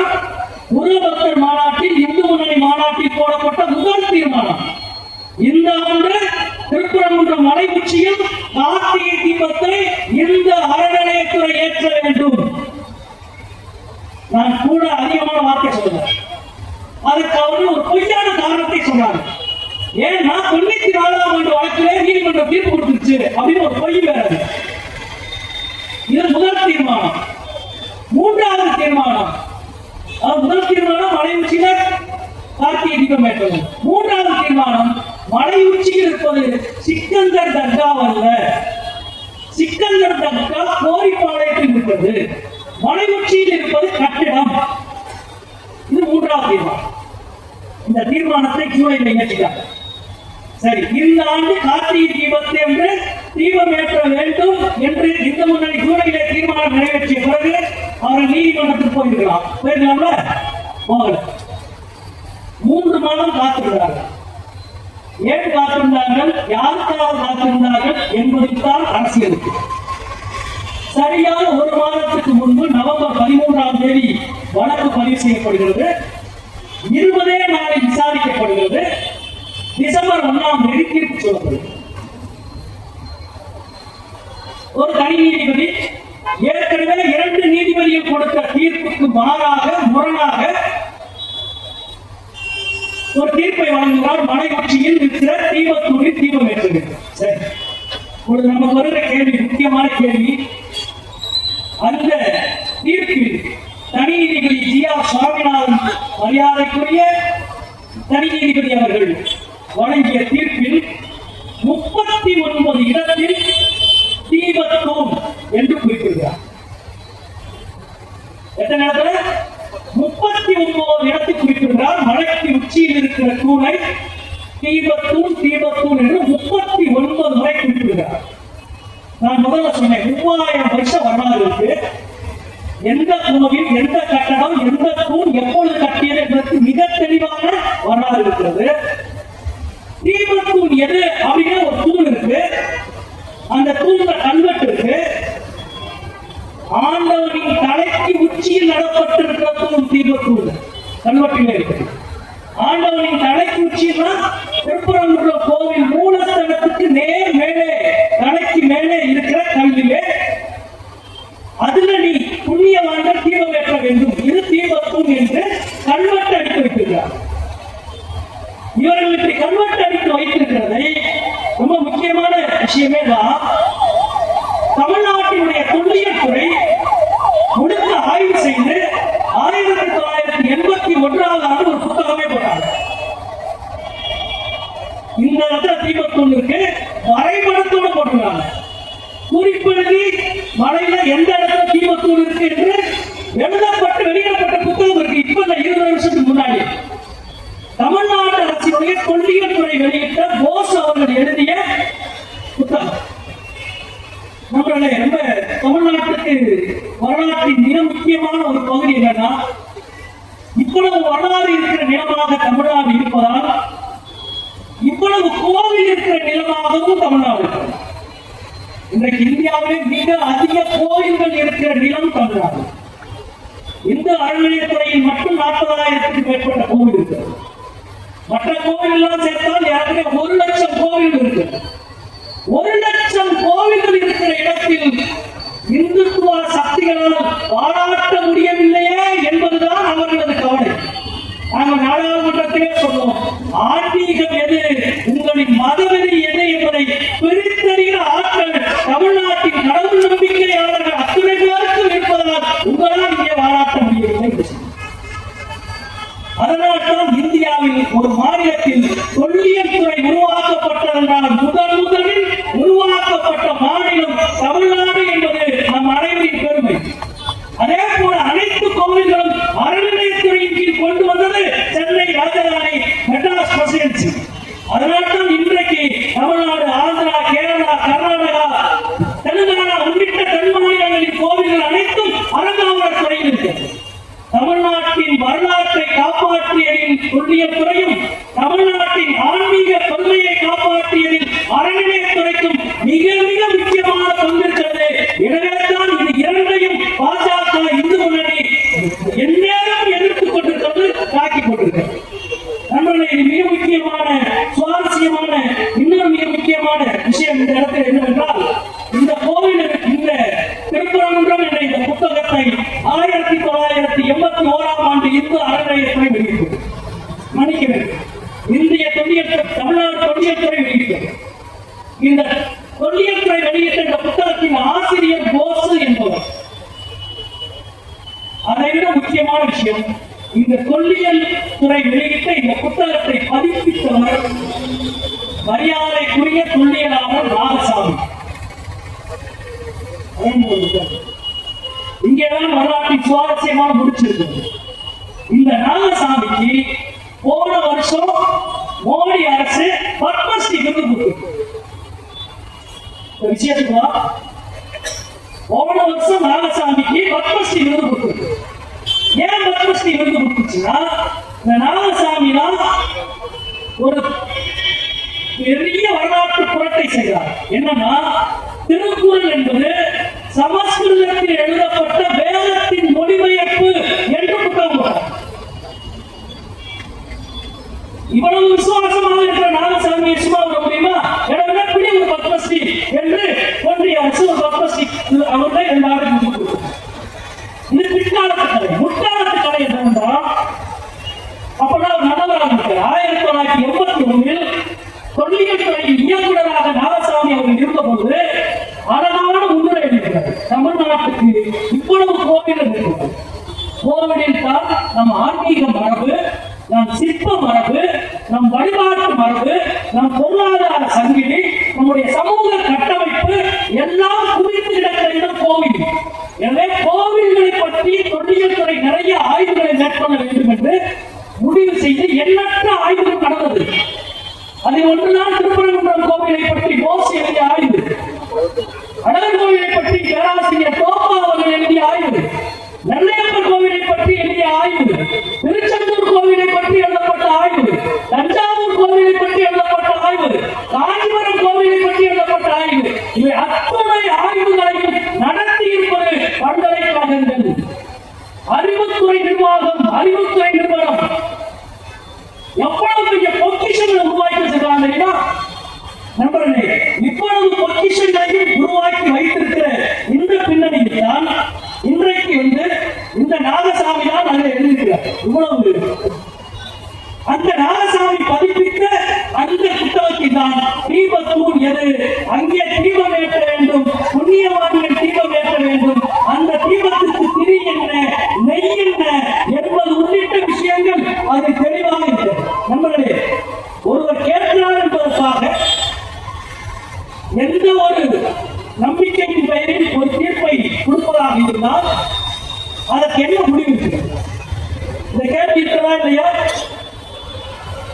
முருகபக்தர் மாநாட்டில், இந்து முன்னணி மாநாட்டில் போடப்பட்ட முதல் தீர்மானம். இந்த ஆண்டு திருப்பரங்குன்றம் மலை உச்சியில் கார்த்திகை தீபத்தை இந்த அறநிலையத்துறை ஏற்ற வேண்டும். நான் கூட அதிகமான வார்த்தை சொல்றேன். அதுக்கு அவர் ஒரு பொய்யான காரணத்தை சொன்னார். ஏன்னா 94ஆம் ஆண்டு வழக்கிலே நீதிமன்றம் தீர்ப்பு கொடுத்துருச்சு அப்படின்னு ஒரு பொய் வேற. இது முதல் தீர்மானம். 3வது தீர்மானம், முதல் தீர்மானம் மலை உச்சியில கார்த்திகை தீபம் ஏற்றவும். 3வது தீர்மானம், மலை உச்சியில் இருப்பது சிக்கந்தர் தர்கா அல்ல, சிக்கந்தர் தர்கா கோரிப்பாளையத்தில் இருப்பது, மலை உச்சியில் இருப்பது கட்டிடம். இது 3வது தீர்மானம். இந்த தீர்மானத்தை ஜூலையில் இயற்றினார். சரி, இந்த ஆண்டு கார்த்திகை தீபத்தை என்று தீபம் ஏற்ற வேண்டும் என்று இந்து முன்னணி ஜூலையிலே தீர்மானம் நிறைவேற்றிய பிறகு அவர்கள் நீதிமன்றத்தில் போயிருக்கலாம்ல, போகல. 3 மாதம் காத்திருந்தார்கள். ஏன் காத்திருந்தார்கள், யாருக்காக காத்திருந்தார்கள் என்பதுதான் அரசியலுக்கு. சரியாக 1 மாதத்துக்கு முன்பு நவம்பர் 13ஆம் தேதி வழக்கு பதிவு செய்யப்படுகிறது. 20 நாளில் விசாரிக்கப்படுகிறது. டிசம்பர் 1ஆம் தேதி தீர்ப்பு சொல்லப்படுகிறது. ஒரு தனி நீதிபதி ஏற்கனவே 2 நீதிபதிகள் கொடுத்த தீர்ப்புக்கு மாறாக முரணாக ஒரு தீர்ப்பை வழங்குகிறார். மலை உச்சியில் இருக்கிற தீபத்தூரில் தீபம் ஏற்றுகிறார். சரி, ஒரு நமக்கு வருகிற கேள்வி, முக்கியமான கேள்வி, அந்த தீர்ப்பில் தனி நீதிபதி ஜி.ஆர். சுவாமிநாதன் மரியாதைக்குரிய தனி நீதிபதி அவர்கள் வழங்கிய தீர்ப்பில் 39 இடத்தில் தீபத்தூர் என்று குறிப்பிடுகிறார். எத்தனை இடத்துல? 39 இடத்தில் குறிப்பிடுகிறார். மலைக்கு உச்சியில் இருக்கிற தூணை தீபத்தூர் தீபத்தூர் என்று 39 முறை குறிப்பிடுகிறார். நான் முதல்ல சொன்னேன், 3000 வருஷ வரலாறு இருக்கு. எந்த கோவில், எந்த கட்டடம், எந்த தூண் எப்பொழுது கட்டியது என்பதற்கு மிக தெளிவான வரலாறு இருக்கிறது. தீபத்தூண் எது அப்படின்னு ஒரு தூண் இருக்கு. அந்த தூண்ல கல்வெட்டு இருக்கு. ஆண்டவனின் தலைக்கு உச்சியில் நடப்பட்டிருக்கிற தூண் தீபத்தூண் கல்வெட்டிலே இருக்கு. ஆண்டவனின் தலைக்கு உச்சியில் திருப்பரங்குன்றம் கோவில் மூலஸ்தலத்துக்கு நேர் மேலே, தலைக்கு மேலே இருக்கிற கல்விலே அதுல நீ புண்ணியவான்கள் தீபம் ஏற்ற வேண்டும், இது தீபத்தூண் என்று கல்வெட்டு அடித்து வைத்திருக்கிறார். இவர்கள் இப்படி கல்வெட்டு அடித்து வைத்திருக்கிறதை ரொம்ப முக்கியமான விஷயமே தான், தமிழ்நாட்டினுடைய தொல்லியல் துறை முழுக்க ஆய்வு செய்து 1981ஆம் ஆண்டு ஒரு புத்தகமே போட்டாங்க. இந்த இடத்துல தீபத்தூண் இருக்கு, வரைபடத்தோட போட்டுருக்காங்க. குறிப்பெழுதி மலையில எந்த இடத்துல தீபத்தூண் இருக்கு என்று எழுதப்பட்டு வெளியிடப்பட்ட புத்தகம் இருக்கு. இப்ப 20 வருஷத்துக்கு முன்னாடி தமிழ்நாடு அரசினுடைய தொல்லியல் துறை வெளியிட்ட போஸ் அவர்கள் எழுதிய புத்தகம். நம்மளே ரொம்ப தமிழ்நாட்டுக்கு வரலாற்றின் மிக முக்கியமான ஒரு பகுதி என்னன்னா, இவ்வளவு வரலாறு இருக்கிற நிலமாக தமிழ்நாடு இருப்பதால் இவ்வளவு கோவில் இருக்கிற நிலமாகவும் தமிழ்நாடு இருக்கிறது. இன்றைக்கு இந்தியாவிலே மிக அதிக கோயில்கள் இருக்கிற நிலம் தமிழ்நாடு. இந்து அறநிலையத்துறையில் மட்டும் 40,000க்கும் மேற்பட்ட கோவில் இருக்கிறது. மற்ற கோவில் எல்லாம் சேர்த்தால் ஏற்கனவே 1 லட்சம் கோவில் இருக்கு. 1 லட்சம் கோவில்கள் இருக்கிற இடத்தில் இந்துத்துவ சக்திகளால் பாராட்ட முடியவில்லையே என்பதுதான் அவர்களது கவலை. நாங்கள் நாடாளுமன்றத்திலே சொல்லுவோம், ஆன்மீகம் எது, உங்களின் மதவெறி எது என்பதை பிரித்தறிகிற ஆட்கள் தமிழ்நாட்டின் கடவுள் நம்பிக்கையாளர்கள் அத்தனை பேருக்கும் இருப்பதால் உங்களால் இங்கே பாராட்ட முடியவில்லை. அதனால்தான் இந்தியாவில் ஒரு மாநிலத்தில் தொல்லியல் துறை உருவாக்கப்பட்டதென்றால் முதலில் உருவாக்கப்பட்ட மாநிலம் தமிழ்நாடு என்பது நம் அனைவரின் பெருமை. அதே போல அனைத்து கோவில்களும் அறநிலையத்துறையின் கீழ் கொண்டு வந்தது சென்னை ராஜதானி மெட்ராஸ் பிரசிடென்சி. அதனால்தான் இன்றைக்கு தமிழ்நாடு, ஆந்திரா, கேரளா, கர்நாடகா, தெலுங்கானா உள்ளிட்ட தென் மாநிலங்களின் கோவில்கள் அனைத்தும் அறங்காவலர் துறையில் இருக்கிறது. தமிழ்நாட்டின் வரலாற்றை காப்பாற்றியதில் தொல்லியல் துறையும், தமிழ்நாட்டின் ஆன்மீக தொல்லையை காப்பாற்றியதில் அறநிலையத்துறைக்கும் மிக மிக முக்கியமான பங்கு இருக்கிறது. எனவேதான் இது இரண்டையும் பாஜக, இந்து முன்னணி எந்நேரம் எதிர்த்துக் கொண்டிருக்கிறது, தாக்கிக் கொண்டிருக்கிறது. நண்பர்களே, இது மிக முக்கியமான சுவாரஸ்யமான இன்னொரு மிக முக்கியமான விஷயம் இந்த இடத்தில் என்னவென்றால், இந்த கோவில், இந்த திருப்பரங்குன்றம் என்ற இந்த புத்தகத்தை 1981ஆம் ஆண்டு இந்து அறநிலையத்துறை வெளியிட்டது. மன்னிக்கிறது, இந்திய தொல்லியல் தமிழ்நாடு தொல்லியல் துறை வெளியிட்டது. இந்த தொல்லியல் துறை வெளியிட்ட இந்த புத்தகத்தின் ஆசிரியர் போஸ் என்பவர். அதை விட முக்கியமான விஷயம், இந்த தொல்லியல் துறை வெளியிட்ட இந்த புத்தகத்தை பதிப்பித்தவர் மரியாதைக்குரிய தொல்லியலாளர் நாகசாமி. இங்கேதான் வரலாற்றின் சுவாரஸ்யமான முடிச்சிருக்கிறது. இந்த நாகசாமிக்கு போன வருஷம் மோடி அரசு பத்மஸ்ரீ விருது கொடுத்தது. விஷயத்துக்கு போன வருஷம் நாகசாமிக்கு பத்மஸ்ரீ விருது கொடுத்தது. ஏன் பத்மஸ்ரீ விருது கொடுத்துச்சுன்னா, இந்த நாகசாமி தான் ஒரு பெரிய வரலாற்று புரட்டை செய்கிறார். என்னன்னா, திருக்குறள் என்பது சமஸ்கிருதத்தில் எழுதப்பட்ட வேதத்தின் மொழிபெயர்ப்பு என்று புத்தகம் போட்டார். இவ்வளவு விசுவாசமாக இருக்கிற நாகசாமி சும்மா விட முடியுமா? எனவே பிடி ஒரு பத்மஸ்ரீ என்று ஒன்றிய அரசு ஒரு பத்மஸ்ரீ அவர்கள் 2 ஆண்டுக்கு தமிழ்நாட்டுக்கு இவ்வளவு கோவில்கள் இருக்கிறது. கோவிலில் தான் நம் ஆன்மீக மரபு, நம் சிற்ப மரபு, நம் வழிபாட்டு மரபு, நம் பொருளாதார சங்கிலி, நம்முடைய சமூக கட்டமைப்பு எல்லாம் குவித்து கிடக்கிற இடம் கோவில். எனவே கோவில்களை பற்றி தொல்லியல் துறை நிறைய ஆய்வுகளை மேற்கொள்ள வேண்டும் என்று முடிவு செய்து எண்ணற்ற ஆய்வுகள் நடந்தது. அதில் ஒன்றுதான் திருப்பரங்குன்றம் கோவிலை பற்றி போஸ் எழுதிய ஆய்வு, அழகர் கோவிலை பற்றி பேராசிரியர் தோப்பா அவர்கள் எழுதிய ஆய்வு, நெல்லையப்பர் கோவிலை பற்றி எழுதிய ஆய்வு, திருச்செந்தூர் கோவிலை பற்றி எழுதப்பட்ட ஆய்வு, தஞ்சாவூர் கோவிலை பற்றி எழுதப்பட்ட ஆய்வு, காஞ்சிபுரம் கோவிலை பற்றி எழுதப்பட்ட ஆய்வு, இவை அத்துணை ஆய்வுகளையும் நடத்தி இருப்பது பல்கலைக்கழகங்கள், அறிவுத்துறை நிர்வாகம், அறிவுத்துறை நிறுவனம். எவ்வளவு பெரிய பொக்கிஷங்களை உருவாக்கி வச்சிருக்காங்க நண்பர்களே. இவ்வளவு பொக்கிஷங்களையும் உருவாக்கி வைத்திருக்கிற இந்த பின்னணியில் தான் இன்றைக்கு இந்த நாகசாமி தான் அதில் எழுதியிருக்கிறார். இவ்வளவு அந்த நாகசாமி பதிப்பித்த அந்த புத்தகத்தில் தான் தீபத்தூர் எது, அங்கே தீபம் ஏற்ற வேண்டும், புண்ணியவான்கள் தீபம் ஏற்ற வேண்டும், அந்த தீபத்துக்கு திரி என்ன, நெய் என்ன என்பது உள்ளிட்ட விஷயங்கள் அது தெளிவாக இருக்கிறது. நம்மளே ஒருவர் கேட்கிறார் என்பதற்காக எந்த ஒரு நம்பிக்கையின் பெயரில் ஒரு தீர்ப்பை கொடுப்பதாக இருந்தால் அதற்கு என்ன முடிவு இருக்கிறது? இந்த கேள்வி இருக்கிறதா இல்லையா?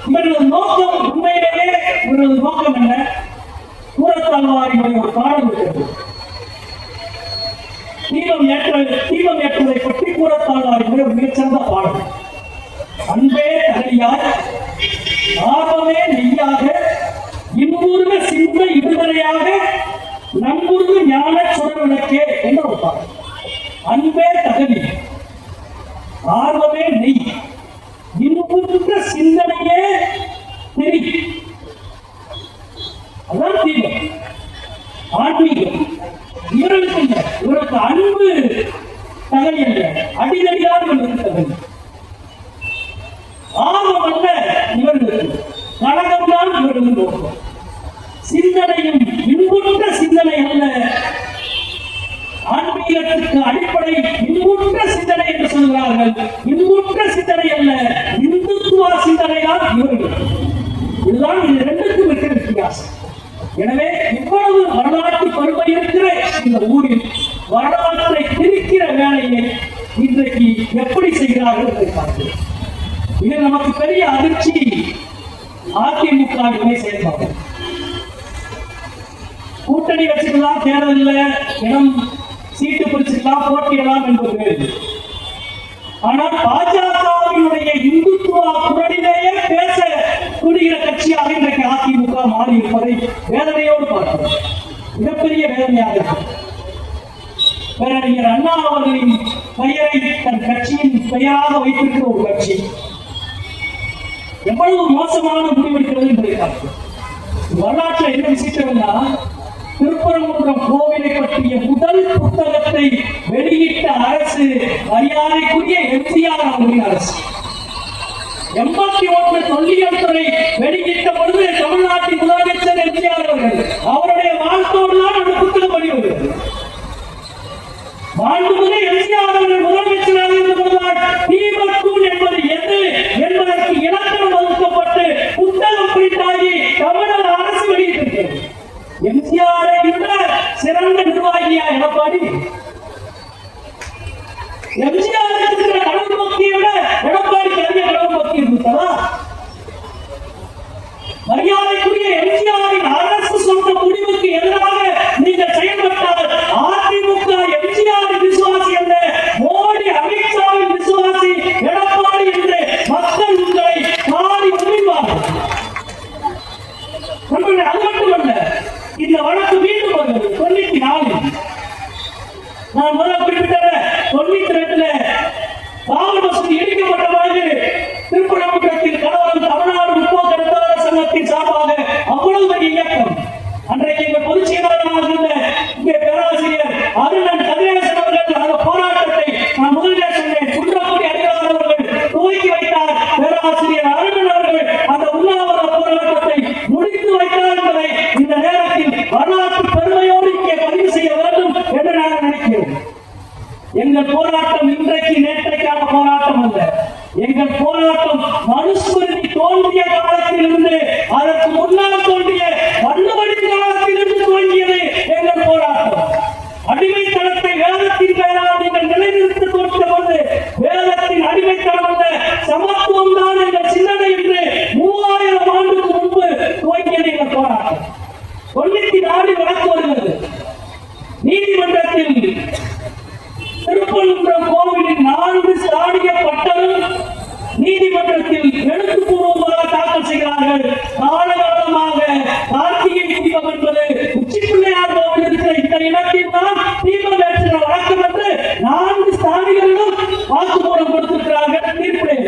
இவர்களது நோக்கம், உண்மையிலேயே இவர்களது நோக்கம் என்ன? கூறத்தாழ்வாரினுடைய ஒரு பாடல் இருக்கிறது, தீபம் ஏற்றுவதை பற்றி கூறத்தாழ்வாரினுடைய ஒரு மிகச்சிறந்த பாடல். அன்பே தகையாய், ஆர்வமே நெய்யாக, இன்புருக சிந்த விடுதலையாக, நம்புருக ஞான சுடவிளக்கே என்ற ஒரு பாடல். அன்பே தகுதி, ஆர்வமே நெய், இன்புருக சிந்தனையே நெறி. அதான் தீபம், ஆன்மீகம். இவருக்கு அன்பு தகை அல்ல, அடிதடியாக இவருக்கு தகை. ஆர்வம் அல்ல இவர்களுக்கு, கழகம் தான் இவர்கள் நோக்கம். சிந்தனையும் இன்புற்ற சிந்தனை அல்ல, ஆன்மீகத்திற்கு அடிப்படை இன்புற்ற சிந்தனை என்று சொல்கிறார்கள். இன்புற்ற சிந்தனை அல்ல, இந்துத்துவ சிந்தனை தான் இவர்கள். இதுதான் இது இரண்டுக்கும் இருக்கிற வித்தியாசம். எனவே இவ்வளவு வரலாற்று பெருமை இருக்கிற இந்த ஊரில் வரலாற்றை திரிக்கிற வேலையை இன்றைக்கு எப்படி செய்கிறார்கள் என்று பார்க்கிறோம். இது நமக்கு பெரிய அதிர்ச்சி. அதிமுக செயல்பாடு கூட்டணி வச்சுக்கலாம், தேர்தலில் இடம் சீட்டு பிடிச்சுக்கலாம், போட்டியிடலாம் என்பது. ஆனால் பாஜகவினுடைய இந்துத்துவ குரலிலேயே பேச கூடுகிற கட்சியாக இன்றைக்கு அதிமுக மாறி இருப்பதை வேதனையோடு பார்க்கிறோம். மிகப்பெரிய வேதனையாக இருக்கும். பேரறிஞர் அண்ணா அவர்களின் பெயரை தன் கட்சியின் பெயராக வைத்திருக்கிற ஒரு கட்சி எவ்வளவு மோசமான முடிவெடுக்கிறது என்பதை பார்க்கிறோம். வரலாற்றில் என்ன விசிட்டம்னா, திருப்பரங்குன்றம் கோவிலை பற்றிய முதல் புத்தகத்தை வெளியிட்ட அரசு மரியாதைக்குரிய எம்ஜிஆர் அவர்களின் அரசு. 81 தொல்லியல் துறை வெளியிட்ட பொழுது தமிழ்நாட்டின் முதலமைச்சர் எம்ஜிஆர் அவர்கள், அவருடைய வாழ்த்தோடு தான் அந்த புத்தகம் வெளிவருகிறது. மாண்புமிகு எம்ஜிஆர் அவர்கள் முதலமைச்சராக இருந்தபோதுதான் தீபத்தூர் என்பது எது என்பதற்கு இலக்கணம் வகுக்கப்பட்டு புத்தகம் பிரித்தாகி தமிழக அரசு வெளியிட்டிருக்கிறது. எம்ஜிஆரை விட சிறந்த நிர்வாகியா எடப்பாடி? எம்ஜிஆர் இருக்கிற கடவுள் பக்தியை விட எடப்பாடிக்கு அதிக கடவுள் பக்தி இருந்ததா? மரியாதைக்குரிய எம்ஜிஆரின் அரசு சொந்த முடிவுக்கு எதிராக நீங்கள் செயல்பட்டால் அதிமுக எம்ஜிஆரின் விசுவாசி அல்ல, மோடி அமித்ஷாவின் விசுவாசி எடப்பாடி என்று மக்கள் உங்களை மாறி உரிவார்கள். அது மட்டுமல்ல, இந்த வழக்கு மீண்டும் வருகிறது 94. நான் முதல் குறிப்பிட்ட 92 காவல் வசதி இடிக்கப்பட்ட பிறகு திருப்பரங்குன்றத்தில் கணவன் தமிழ்நாடு முற்போக்கு எழுத்தாளர் சங்கத்தின் சார்பாக அவ்வளவு பெரிய இயக்கம். அன்றைக்கு எங்கள் பொதுச் செயலாளராக இருந்த இங்கே பேராசிரியர் அருணன் கதிரேசன் அவர்கள் அந்த போராட்டத்தை நான் முதலிலே சொன்னேன், குன்றக்குடி அடிகளார் அவர்கள் துவக்கி வைத்தார். பேராசிரியர் அருணன் அவர்கள் அந்த உண்ணாவிரத போராட்டத்தை முடித்து வைத்தார் என்பதை இந்த நேரத்தில் வரலாற்று பெருமையோடு இங்கே பதிவு செய்ய வேண்டும் என்று நான் நினைக்கிறேன். நேரத்தில் திருப்பரங்குன்றம் கோவிலின் 4 ஸ்தானிய பட்டமும் நீதிமன்றத்தில் எழுத்துப்பூர்வமாக தாக்கல் செய்கிறார்கள். காலகாலமாக கார்த்திகை தீபம் என்பது உச்சி பிள்ளையார் கோவில் இருக்கிற இந்த இடத்தில் தான் தீபம் ஏற்றுகிற வழக்கம் என்று 4 ஸ்தானிகளும் வாக்குமூலம் கொடுத்திருக்கிறார்கள். தீர்ப்பிலே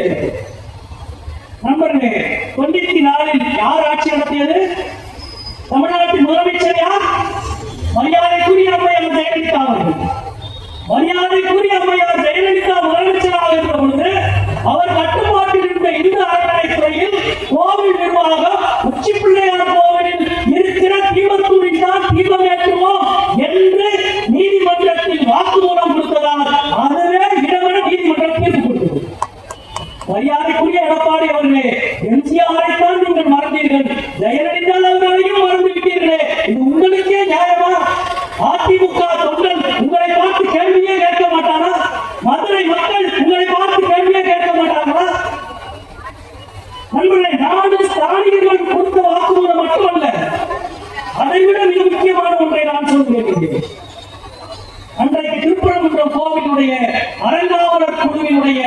நண்பர்களே, 94 யார் ஆட்சி நடத்தியது? தமிழ்நாட்டின் முதலமைச்சர் யார்? மரியாதைக்குரிய அம்மையார் ஜெயலலிதா அவர்கள். மரியாதைக்குரிய அம்மையார் ஜெயலலிதா முதலமைச்சராக இருந்த பொழுது அவர் கட்டுப்பாட்டில் இருந்த இந்து அறநிலைத்துறையில் கோவில் நிர்வாகம் உச்சி பிள்ளையார் கோவிலில் இருக்கிற தீபத்தூரில் தான் தீபம் ஏற்றுவோம் என்று நீதிமன்றத்தில் வாக்குமூலம் கொடுத்ததால் அதுவே இடமென நீதிமன்றம் தீர்ப்பு கொடுத்தது. மரியாதைக்குரிய எடப்பாடி அவர்களே, எம்ஜிஆரை தான் நீங்கள் மறந்தீர்கள், ஜெயலலிதா அவர்களையும் மறந்து விட்டீர்களே, இது உங்களுக்கே நியாயமா? அதிமுக தொண்டர் உங்களை பார்த்து கேள்வியே கேட்க மாட்டாரா? மதுரை மக்கள் உங்களை பார்த்து கேள்வியே கேட்க மாட்டாங்களா? நண்பர்களே, 4 ஸ்தானிகர்கள் கொடுத்த வாக்குமூலம் மட்டுமல்ல, அதைவிட மிக முக்கியமான ஒன்றை நான் சொல்கிறேன். அன்றைக்கு திருப்பரங்குன்றம் கோவிலுடைய அறங்காவலர் குழுவினுடைய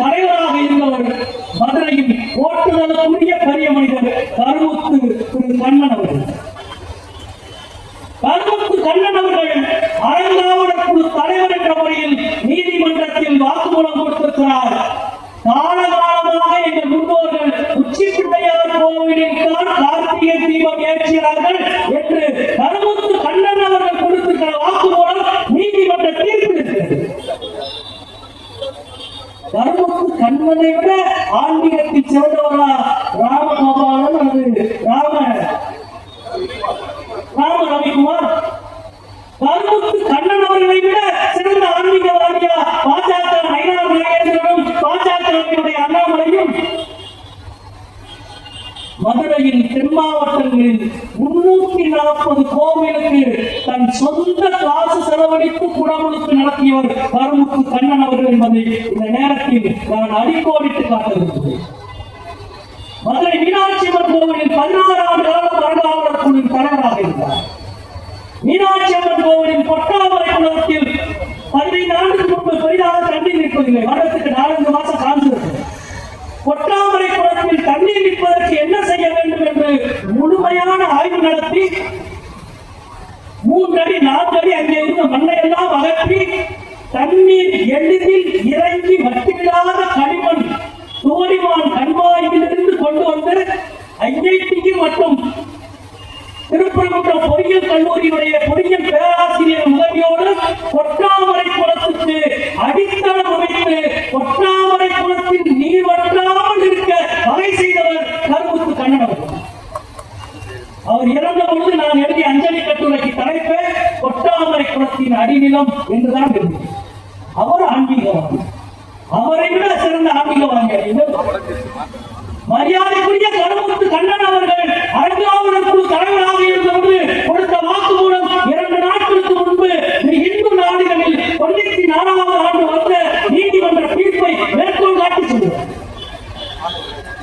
தலைவராக இருந்தவர் மதுரையில் ஓட்டுதலுக்குரிய பெரிய மனிதர் கருமுத்து திரு கண்ணன் அவர்கள். கருமுத்து கண்ணன் அவர்கள் அறங்காவலர் குழு தலைவர் என்ற முறையில் நீதிமன்றத்தில் வாக்குமூலம் கொடுத்திருக்கிறார். காலகாலமாக எங்கள் முன்னோர்கள் உச்சி பிள்ளையார் கோவிலில் தான் கார்த்திகை தீபம் ஏற்றினார்கள் என்று கருமுத்து கண்ணன் அவர்கள் கொடுத்திருக்கிற வாக்குமூலம் நீதிமன்ற தீர்ப்பு இருக்கிறது. கருமுத்து கண்ணனை விட ஆன்மீகத்தில் சிறந்தவரா ராமகோபாலன் அல்லது ராம ரவிக்குமார்? கருமுத்து கண்ணன் அவர்களை விட சிறந்த ஆன்மீகவாதியா பாஜக நயினார் நாகேந்திரனும் பாஜகவினுடைய அண்ணாமலையும்? மதுரையில் தென் மாவட்டங்களில் 340 கோவிலுக்கு தன் சொந்த காசு செலவழித்து குடமுழுக்கு நடத்தியவர் கருமுத்து கண்ணன் அவர்கள் என்பதை இந்த நேரத்தில் நான் அடிக்கோடிட்டு காட்டுகிறேன். மதுரை மீனாட்சி அம்மன் கோவிலில் 16 ஆண்டு காலம் அறங்காவலர் குழுவின் தலைவராக இருந்தார். மீனாட்சி அம்மன் கோவிலின் பொட்டாமரை குளத்தில் 15 ஆண்டுக்கு முன்பு பெரிதாக தண்ணீர் நிற்பதில்லை. வருடத்துக்கு 4 மாசம் காஞ்சிருக்கிறது. பொட்டாமரை குளத்தில் தண்ணீர் நிற்பதற்கு என்ன செய்ய வேண்டும் என்று முழுமையான ஆய்வு நடத்தி 3 அடி 4 அடி அங்கே இருந்த மண்ணை எல்லாம் அகற்றி தண்ணீர் எளிதில் இறங்கி வற்றிவிடாத களிமண் சோழிவான் கண்வாயிலிருந்து கொண்டு வந்து ஐஐடிக்கு மற்றும் திருப்பரங்குன்றம் பொறியியல் கல்லூரியுடைய பொறியியல் பேராசிரியர் உதவியோடு பொட்டாமரை குளத்துக்கு அடித்தளம் அமைத்து பொட்டாமரை குளத்தின் நீர் வற்றாமல் இருக்க வகை செய்தவர் கருமுத்து கண்ணன் அவர்கள். அவர் இறந்த பொழுது நான் எழுதிய அஞ்சலி கட்டுரைக்கு தலைப்பு பொட்டாமரை குளத்தின் அடிநிலம் என்றுதான் இருந்தது. அவர் ஆன்மீகவாதி, அவரை விட சிறந்த ஆன்மீகவாதி மரியாதைக்குரிய கருமுத்து கண்ணன் அவர்கள் அறங்காவலர் குழு தலைவராக இருந்தபோது கொடுத்த வாக்குமூலம் 2 நாட்களுக்கு முன்பு இந்து நாடுகளில் 94வது ஆண்டு வந்த நீதிமன்ற தீர்ப்பை மேற்கோள் காட்டி சொல்கிறார்.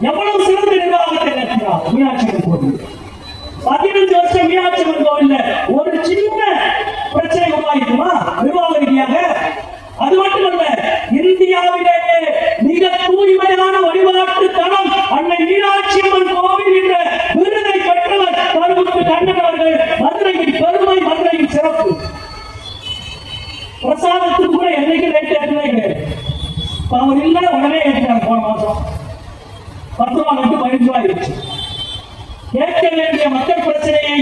எவ்வளவு சிறந்த நிர்வாகத்தை நடத்தினார் மீனாட்சி அம்மன் கோவில். 15 வருஷம் மீனாட்சி அம்மன் கோவில்ல ஒரு சின்ன பிரச்சனை உருவாகிக்குமா நிர்வாக ரீதியாக? அது மட்டுமல்ல, இந்தியாவிலேயே மிக தூய்மையான வழிபாட்டு தலம் அன்னை மீனாட்சி அம்மன் கோவில் என்ற விருதை பெற்றவர் கருமுத்து கண்ணன் அவர்கள். மதுரையின் பெருமை, மதுரையின் சிறப்பு. பிரசாதத்துக்கு கூட என்னைக்கு ரேட் ஏற்றவே அவர் இல்ல உடனே ஏற்றாங்க. போன மாசம் 10 ரூபாய் விட்டு 15 ரூபாய் ஆயிடுச்சு. கேட்க வேண்டிய மக்கள் பிரச்சனையை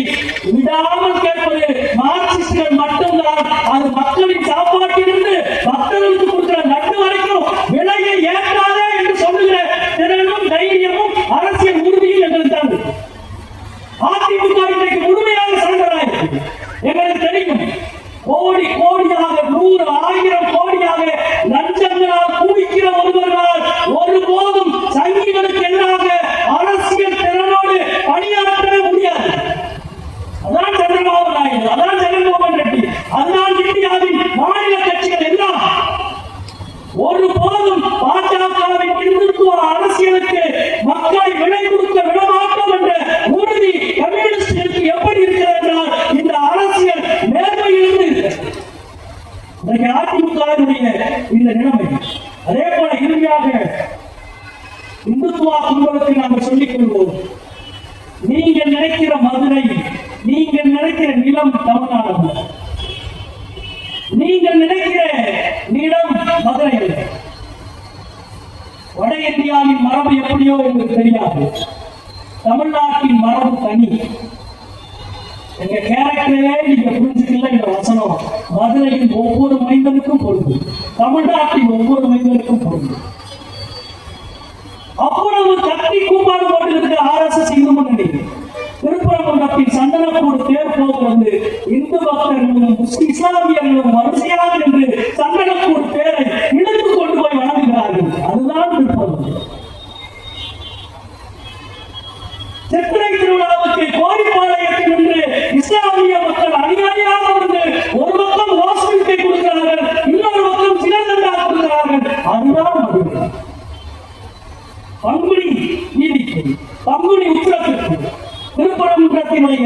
விடாமல் கேட்பது மார்க்சிஸ்டுகள் மட்டும்தான். அது மக்களின் சாப்பாட்டிலிருந்து பக்தர்களுக்கு கொடுக்கிற நட்டு வரைக்கும் விலையை ஏற்றாதே என்று சொல்லுகிற திறனும் தைரியமும் அரசியல் உறுதியும் எங்களுக்கு தான். அதிமுக இன்றைக்கு முழுமையாக சண்டராயிருக்கு. எங்களுக்கு தெரியும், கோடி கோடியாக 100, 1000 கோடியாக லஞ்சங்களால் குவிக்கிற ஒருவர்களால் ஒருபோதும் சங்கிகளுக்கு எதிராக அரசியல் திறனோடு பணியாற்றவே முடியாது. அதான் சந்திரபாபு நாயுடு, அதான் ஜெகன்மோகன் ரெட்டி, அதுதான் இந்தியாவின் மாநில கட்சிகள் எல்லாம். ஒருபோதும் பாஜகவின் இந்துத்துவ அரசியலுக்கு மக்களை விலை கொடுக்க விடமாட்டோம் என்ற உறுதி கம்யூனிஸ்டுகளுக்கு எப்படி இருக்கிறது என்றால் இந்த அரசியல் நேர்மையிலிருந்து இந்த நிலைமை. அதே போல இறுதியாக இந்துத்துவா கும்பலுக்கு நாங்கள் சொல்லிக் கொள்வோம், நீங்கள் நினைக்கிற மதுரை, நீங்கள் நினைக்கிற நிலம் தமிழ்நாடு, நீங்கள் நினைக்கிற நிலம் மதுரை அல்ல. வட இந்தியாவின் மரபு எப்படியோ எங்களுக்கு தெரியாது, தமிழ்நாட்டின் மரபு தனி. எங்க கேரக்டரே நீங்க புரிஞ்சுக்கல. இந்த வசனம் மதுரையின் ஒவ்வொரு மைந்தனுக்கும் பொருந்தும், தமிழ்நாட்டின் ஒவ்வொரு மைந்தனுக்கும் பொருந்தும். அவ்வளவு கத்தி கூப்பாடு போட்டு RSS இந்து முன்னணி திருப்பரங்குன்றத்தின் சந்தனக்கூடு தேர் போகிறது. இந்து பக்தர்களும் இஸ்லாமியர்களும் வரிசையாக நின்று சந்தனக்கூடு தேரை இழுத்து கொண்டு போய் வணங்குகிறார்கள். அதுதான் திருப்பரங்குன்றம். சித்திரை திருவிழாவுக்கு கோரிப்பாளையத்தில் நின்று இஸ்லாமிய மக்கள் அணியாக வந்து ஒரு பக்கம் ஹாஸ்பிட்டலை கொடுக்கிறார்கள், இன்னொரு பக்கம் சிலந்தண்டா கொடுக்கிறார்கள். அதுதான் மதுரை. பங்குனி நீதிக்கு, பங்குனி உத்திரத்திற்கு திருப்பரங்குன்றத்தினுடைய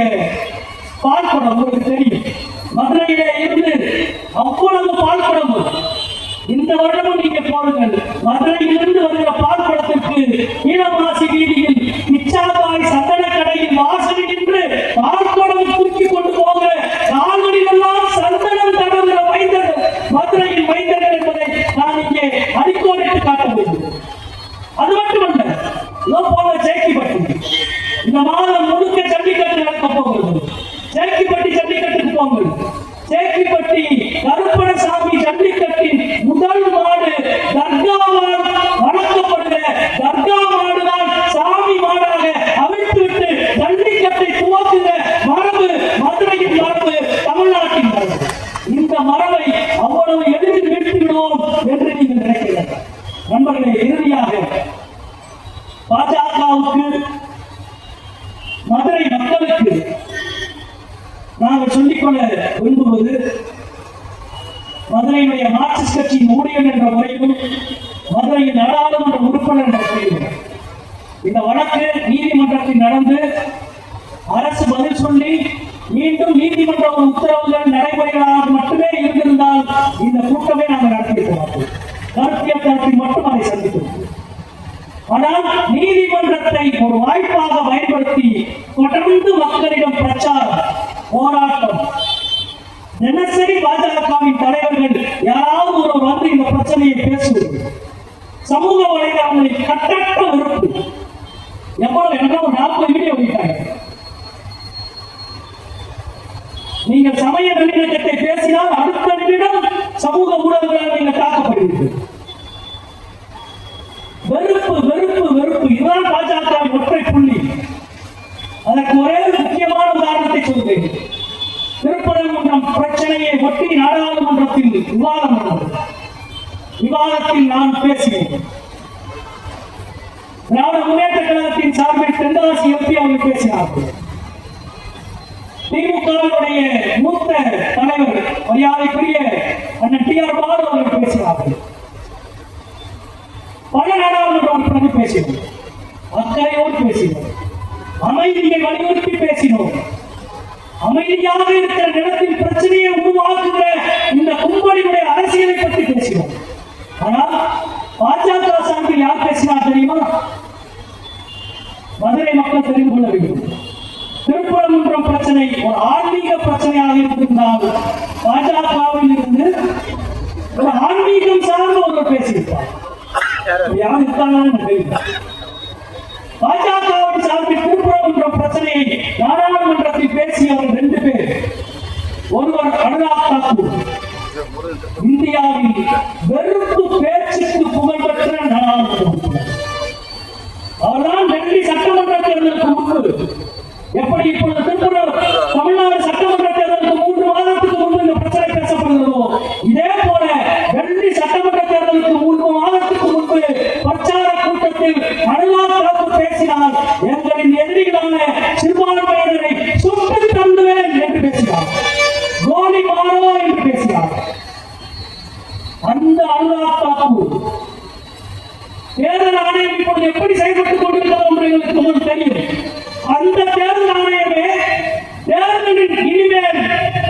பால்குடம் உங்களுக்கு தெரியும். மதுரையில இருந்து அவ்வளவு பால்குடம். இந்த வருடமும் நீங்க போடுங்கள், மதுரையிலிருந்து வருகிற பால்குடத்திற்கு ஈழமாசி வீதியில் இச்சாபாய் சந்தன கடையில் வாசலில் நின்று பால்குடம் தூக்கி கொண்டு போக கால்களிலெல்லாம் சந்தனம் தடவுகிற மைந்தர்கள் மதுரையின் மைந்தர்கள் என்பதை நான் இங்கே அடிக்கோடிட்டு காட்ட வேண்டும். அது மட்டுமல்ல, சேக்கிப்பட்டி இந்த மாதம் முழுக்க ஜல்லிக்கட்டு நடக்க போகிறது. சேக்கிப்பட்டி ஜல்லிக்கட்டுக்கு போங்கள். சேக்கிப்பட்டி கருப்பணசாமி ஜல்லிக்கட்டின் முதல் மாடு தர்காவால் வளர்க்கப்படுகிற தர்கா மாடுதான் சாமி மாடாக அமைத்துவிட்டு ஜல்லிக்கட்டை துவக்குகிற மரபு மதுரையின் மரபு, தமிழ்நாட்டின் மரபு. இந்த மரபை அவ்வளவு எளிதில் நிறுத்தி விடுவோம் என்று நீங்கள் நினைக்கிறீர்கள். நண்பர்களே, இறுதியாக பாஜகவுக்கு, மதுரை மக்களுக்கு நாங்கள் சொல்லிக்கொள்ள விரும்புவது, மதுரையினுடைய மார்க்சிஸ்ட் கட்சியின் ஊழியர் என்ற முறையிலும் மதுரையின் நாடாளுமன்ற உறுப்பினர் என்ற முறையிலும் இந்த வழக்கு நீதிமன்றத்தில் நடந்து அரசு பதில் சொல்லி மீண்டும் நீதிமன்ற உத்தரவுகள் நடைமுறைகளாக மட்டுமே இருந்திருந்தால் இந்த கூட்டமே நாங்கள் நடத்தியிருக்க மாட்டோம். கருத்தியல் தரப்பில் மட்டும் அதை சந்தித்தோம். ஆனால் நீதிமன்றத்தை ஒரு வாய்ப்பாக பயன்படுத்தி தொடர்ந்து மக்களிடம் பிரச்சாரம், போராட்டம், தினசரி பாஜகவின் தலைவர்கள் யாராவது ஒருவர் வந்து இந்த பிரச்சனையை பேசுவது, சமூக வலைதளங்களில் கட்டற்ற வெறுப்பு. எவ்வளவு என்றால் 40 வீடியோ விட்டாங்க. நீங்கள் சமய நல்லிணக்கத்தை பேசினால் அடுத்த நிமிடம் சமூக ஊடகங்களால் நீங்கள் தாக்கப்படுவீர்கள். வெறுப்பு வெறுப்பு வெறுப்பு, இதுதான் பாஜகவின் ஒற்றை புள்ளி. அதற்கு ஒரே முக்கியமான உதாரணத்தை சொல்கிறேன். திருப்பரங்குன்றம் பிரச்சனையை ஒட்டி நாடாளுமன்றத்தில் விவாதம் நடந்தது. விவாதத்தில் நான் பேசினேன். திராவிட முன்னேற்ற கழகத்தின் சார்பில் தென்காசி MP அவர்கள் பேசினார்கள். திமுகவினுடைய மூத்த தலைவர் மரியாதைக்குரிய அண்ணன் TR பாலு அவர்கள் பேசினார்கள். பல நாடாளுமன்ற உறுப்பினர்கள் பேசினோம். அக்கறையோடு பேசினோம். அமைதியை வலியுறுத்தி பேசினோம். அமைதியாக இருக்கிற நிலத்தில் பிரச்சனையை உருவாக்குகிற இந்த கும்பலினுடைய அரசியலை பற்றி பேசினோம். ஆனால் பாஜக சார்பில் யார் பேசினார் தெரியுமா? மதுரை மக்கள் தெரிந்து கொள்ள வேண்டும். திருப்பரங்குன்றம் பிரச்சனை ஒரு ஆன்மீக பிரச்சனையாக இருந்திருந்தால் பாஜகவில் இருந்து ஒரு ஆன்மீகம் சார்ந்த ஒருவர் பேசியிருப்பார். யார் இருக்காங்க? பாஜகவின் சார்பில் திருப்பரங்குன்றம் பிரச்சனையை நாடாளுமன்றத்தில் பேசியவர் 2 பேர். ஒருவர் அனுராக் தாக்கூர், இந்தியாவில் வெறுப்பு பேச்சுக்கு புகழ்பெற்ற நாடாளுமன்ற அவர்தான் டெல்லி சட்டமன்ற தேர்தலுக்கு முன்பு, எப்படி இப்பொழுது தமிழ்நாடு சட்டமன்ற தேர்தலுக்கு 3 மாதத்துக்கு முன்பு இந்த பிரச்சனை பேசப்படுகிறதோ, இதே போல டெல்லி சட்டமன்ற தேர்தலுக்கு 3 மாதத்துக்கு முன்பு பிரச்சார கூட்டத்தில் அனுராக் தாக்கூர் பேசினார். எங்களின் எதிரிகளான சிறுபான்மையினரை சுட்டு தள்ளுவேன் என்று பேசினார். கோலி மாறோ என்று பேசினார். அந்த அனுராக் தாக்கூர் தேர்தல் ஆணையம் இப்பொழுது எப்படி செயல்பட்டுக் கொண்டிருக்கிறது என்று எங்களுக்கு தெரியும். அந்த தேர்தல் ஆணையமே தேர்தலில் இனிமேல்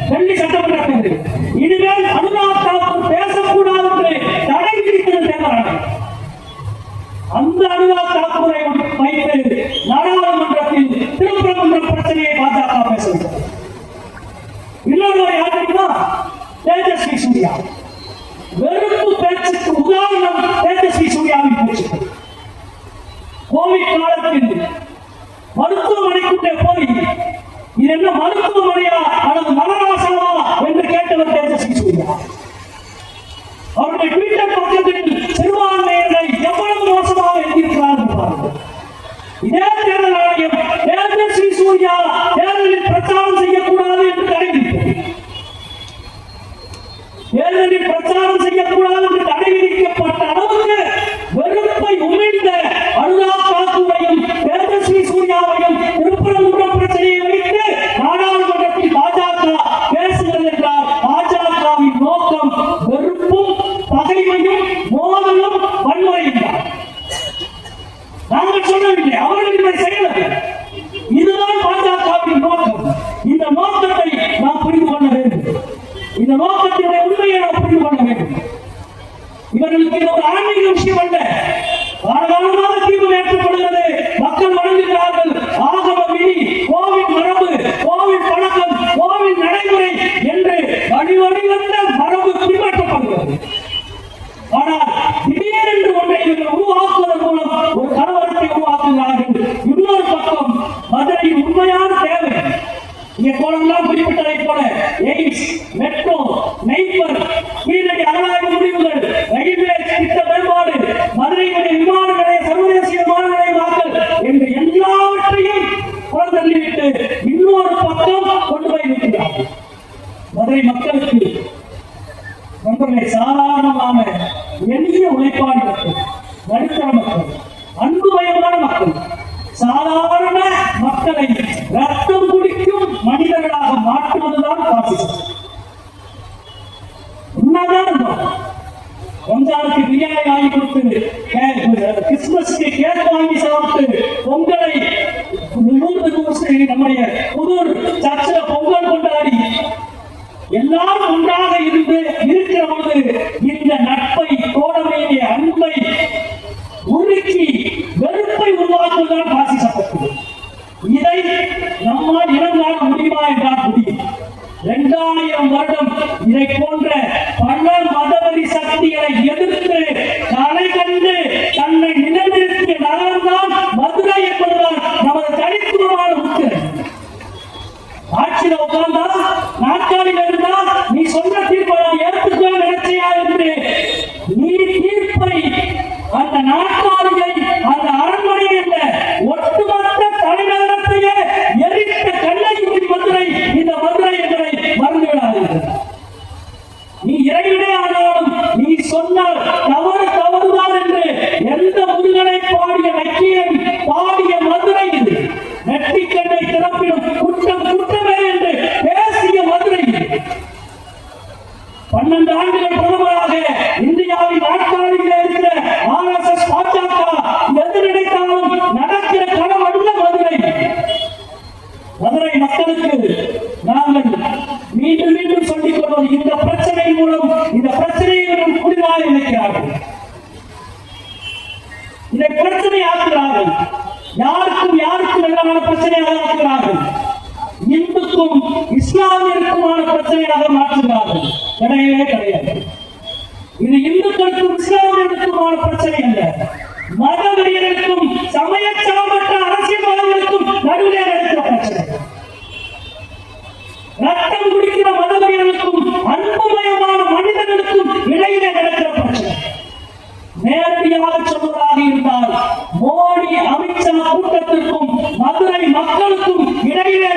டெல்லி சட்டமன்ற தேர்தல் இனிமேல் அனுராக் தாக்கூர் பேசக்கூடாது என்று தெரியுமா? தேஜஸ்வி சூர்யா. வெறுப்பு பேச்சுக்கு உதாரணம் தேஜஸ்வி சூர்யாவின் பேச்சுக்கள். கோவிட் காலத்தில் மருத்துவமனைக்குள்ளே போய் இது என்ன மருத்துவமனையா அல்லது மரணவாசமா என்று கேட்டவர் தேஜஸ்வி சூர்யா. அவருடைய ட்விட்டர் பக்கத்தில் சிறுபான்மையினரை எவ்வளவு மோசமாக எழுதியிருக்கிறார்கள் பாருங்கள். இதே தேர்தல் ஆணையம் தேஜஸ்வி சூர்யா தேர்தலில் பிரச்சாரம் செய்யக்கூடாது என்று தடை விதித்தது. தேர்தலில் பிரச்சாரம் செய்யக்கூடாது என்று தடை விதிக்கப்பட்ட அளவுக்கு வெறுப்பை உமிழ்ந்த அனுராக் தாக்கூரையும் தேஜஸ்வி சூர்யாவையும் திருப்பரங்குன்றம் பிரச்சனையை வைத்து நாடாளுமன்றத்தில் பாஜக பேசுகிறது என்றால் பாஜகவின் நோக்கம் வெறுப்பும் பகைமையும் மோதலும் வன்முறையும் தான். நாங்கள் சொல்லவில்லை, அவர்கள் இதை செய்யவில்லை. இதுதான் பாஜகவின் நோக்கம். இந்த நோக்கத்தை நாம் புரிந்து கொள்ள வேண்டும். இந்த நோக்கத்தினுடைய உண்மையை நாம் புரிந்து கொள்ள வேண்டும். இவர்களுக்கு இது ஒரு ஆன்மீக விஷயம் அல்ல. காலகாலமாக தீபம் ஏற்றப்படுகிறது, மக்கள் வணங்குகிறார்கள். ஆகம விதி, கோவில் மரபு, கோவில் பழக்கம், கோவில் நடைமுறை என்று வழிவழிவந்த மரபு பின்பற்றப்படுகிறது. ஆனால் திடீரென்று ஒன்றை இவர்கள் உருவாக்குவதன் மூலம் ஒரு கலவரத்தை உருவாக்குகிறார்கள். இன்னொரு பக்கம் மதுரையின் உண்மையான தேவை இங்கே போனெல்லாம் குறிப்பிட்டதை போல எய்ம்ஸ், மெட்ரோ, நெய்பர், கீழடி அகழாய்வு முடிவுகள், ரயில்வே திட்ட மேம்பாடு, மதுரையுடைய விமான நிலைய சர்வதேச விமான நிலையமாக்கல் என்று எல்லாவற்றையும் புறந்தள்ளிவிட்டு இன்னொரு பக்கம் கொண்டு போய் நிற்கிறார்கள். மதுரை மக்களுக்கு நண்பர்களை சாதாரணமான எளிய உழைப்பாளி மக்கள், நடுத்தர மக்கள், அன்புமயமான மக்கள், சாதாரண மக்களை ரத்தம் குடிக்கும் மனிதர்களாக மாற்றுவதுதான் பாசிசம். உண்மைதான். ரம்ஜானுக்கு பிரியாணி வாங்கி கொடுத்து, கிறிஸ்துமஸுக்கு கேக் வாங்கி சாப்பிட்டு, பொங்கலை நம்முடைய புதூர் சர்ச்சில் பொங்கல் கொண்டாடி எல்லாரும் ஒன்றாக இருந்து இருக்கிற போது இந்த நட்பை, தோழமையை, அன்பை உருக்கி வெறுப்பை உருவாக்குவதுதான் பாசிசம். இதை நம்மால் இனங்காண முடியுமா என்றால் முடியும். 2000 வருடம் இதை போன்ற பல மதவெறி சக்திகளை எதிர்த்து தலை கண்டு தன்னை நிலைநிறுத்திய நகரம்தான் மதுரை என்பதுதான் நமது தனித்துவமான உத்திரம். ஆட்சியில உட்கார்ந்தா, நாட்காலில் இருந்தா, நீ சொன்ன தீர்ப்பை நான் ஏற்றுக்கொள்ள நினைச்சியா என்று நீ தீர்ப்பை அந்த நாட்காலியை, அந்த அரண்மனை என்ற ஒட்டுமொத்த தலைநகரத்தையே எரித்த கண்ணகிரி மதுரை இந்த மதுரை என்பதை மறந்துவிடாதீர்கள். நீ இறைவனே ஆனாலும் நீ சொன்னால் தவறு தவறுதான் என்று எந்த முருகனை பாடிய நக்கீரன் பாடிய மதுரை இது. நெற்றிக்கண்ணை திறப்பிடும் குற்றம் குற்றமே என்று பேசிய மதுரை. 12 ஆண்டுகள் பிரதமராக இந்தியாவின் நாட்காலியில் இருக்கிற RSS பாஜக எது நினைத்தாலும் நடக்கிற களமல்ல மதுரை. மதுரை மக்களுக்கு நாங்கள் மீண்டும் மீண்டும் சொல்லிக் கொள்வது, இந்த பிரச்சனை மூலம், இந்த பிரச்சனையை புதிதாக நினைக்கிறார்கள், இதை பிரச்சனை ஆக்குகிறார்கள். யாருக்கும் எதிரான பிரச்சனையாக ஆக்குகிறார்கள். இந்துக்கும் இஸ்லாமியருக்குமான பிரச்சனையாக மாற்றுகிறார்கள். கிடையவே கிடையாது. இது இந்துக்களுக்கும் இஸ்லாமியருக்குமான பிரச்சனை அல்ல. மதவெறியர்களுக்கும் சமயச்சார்பற்ற அரசியல்வாதிகளுக்கும் நடுவே நடக்கிற பிரச்சனை. ரத்தம் குடிக்கிற மதவெறியர்களுக்கும் அன்புமயமான மனிதர்களுக்கும் இடையிலே நடக்கிற பிரச்சனை. நேரடியாக சொல்வதாக இருந்தால் மோடி, அமித்ஷா கூட்டத்திற்கும் மதுரை மக்களுக்கும் இடையிலே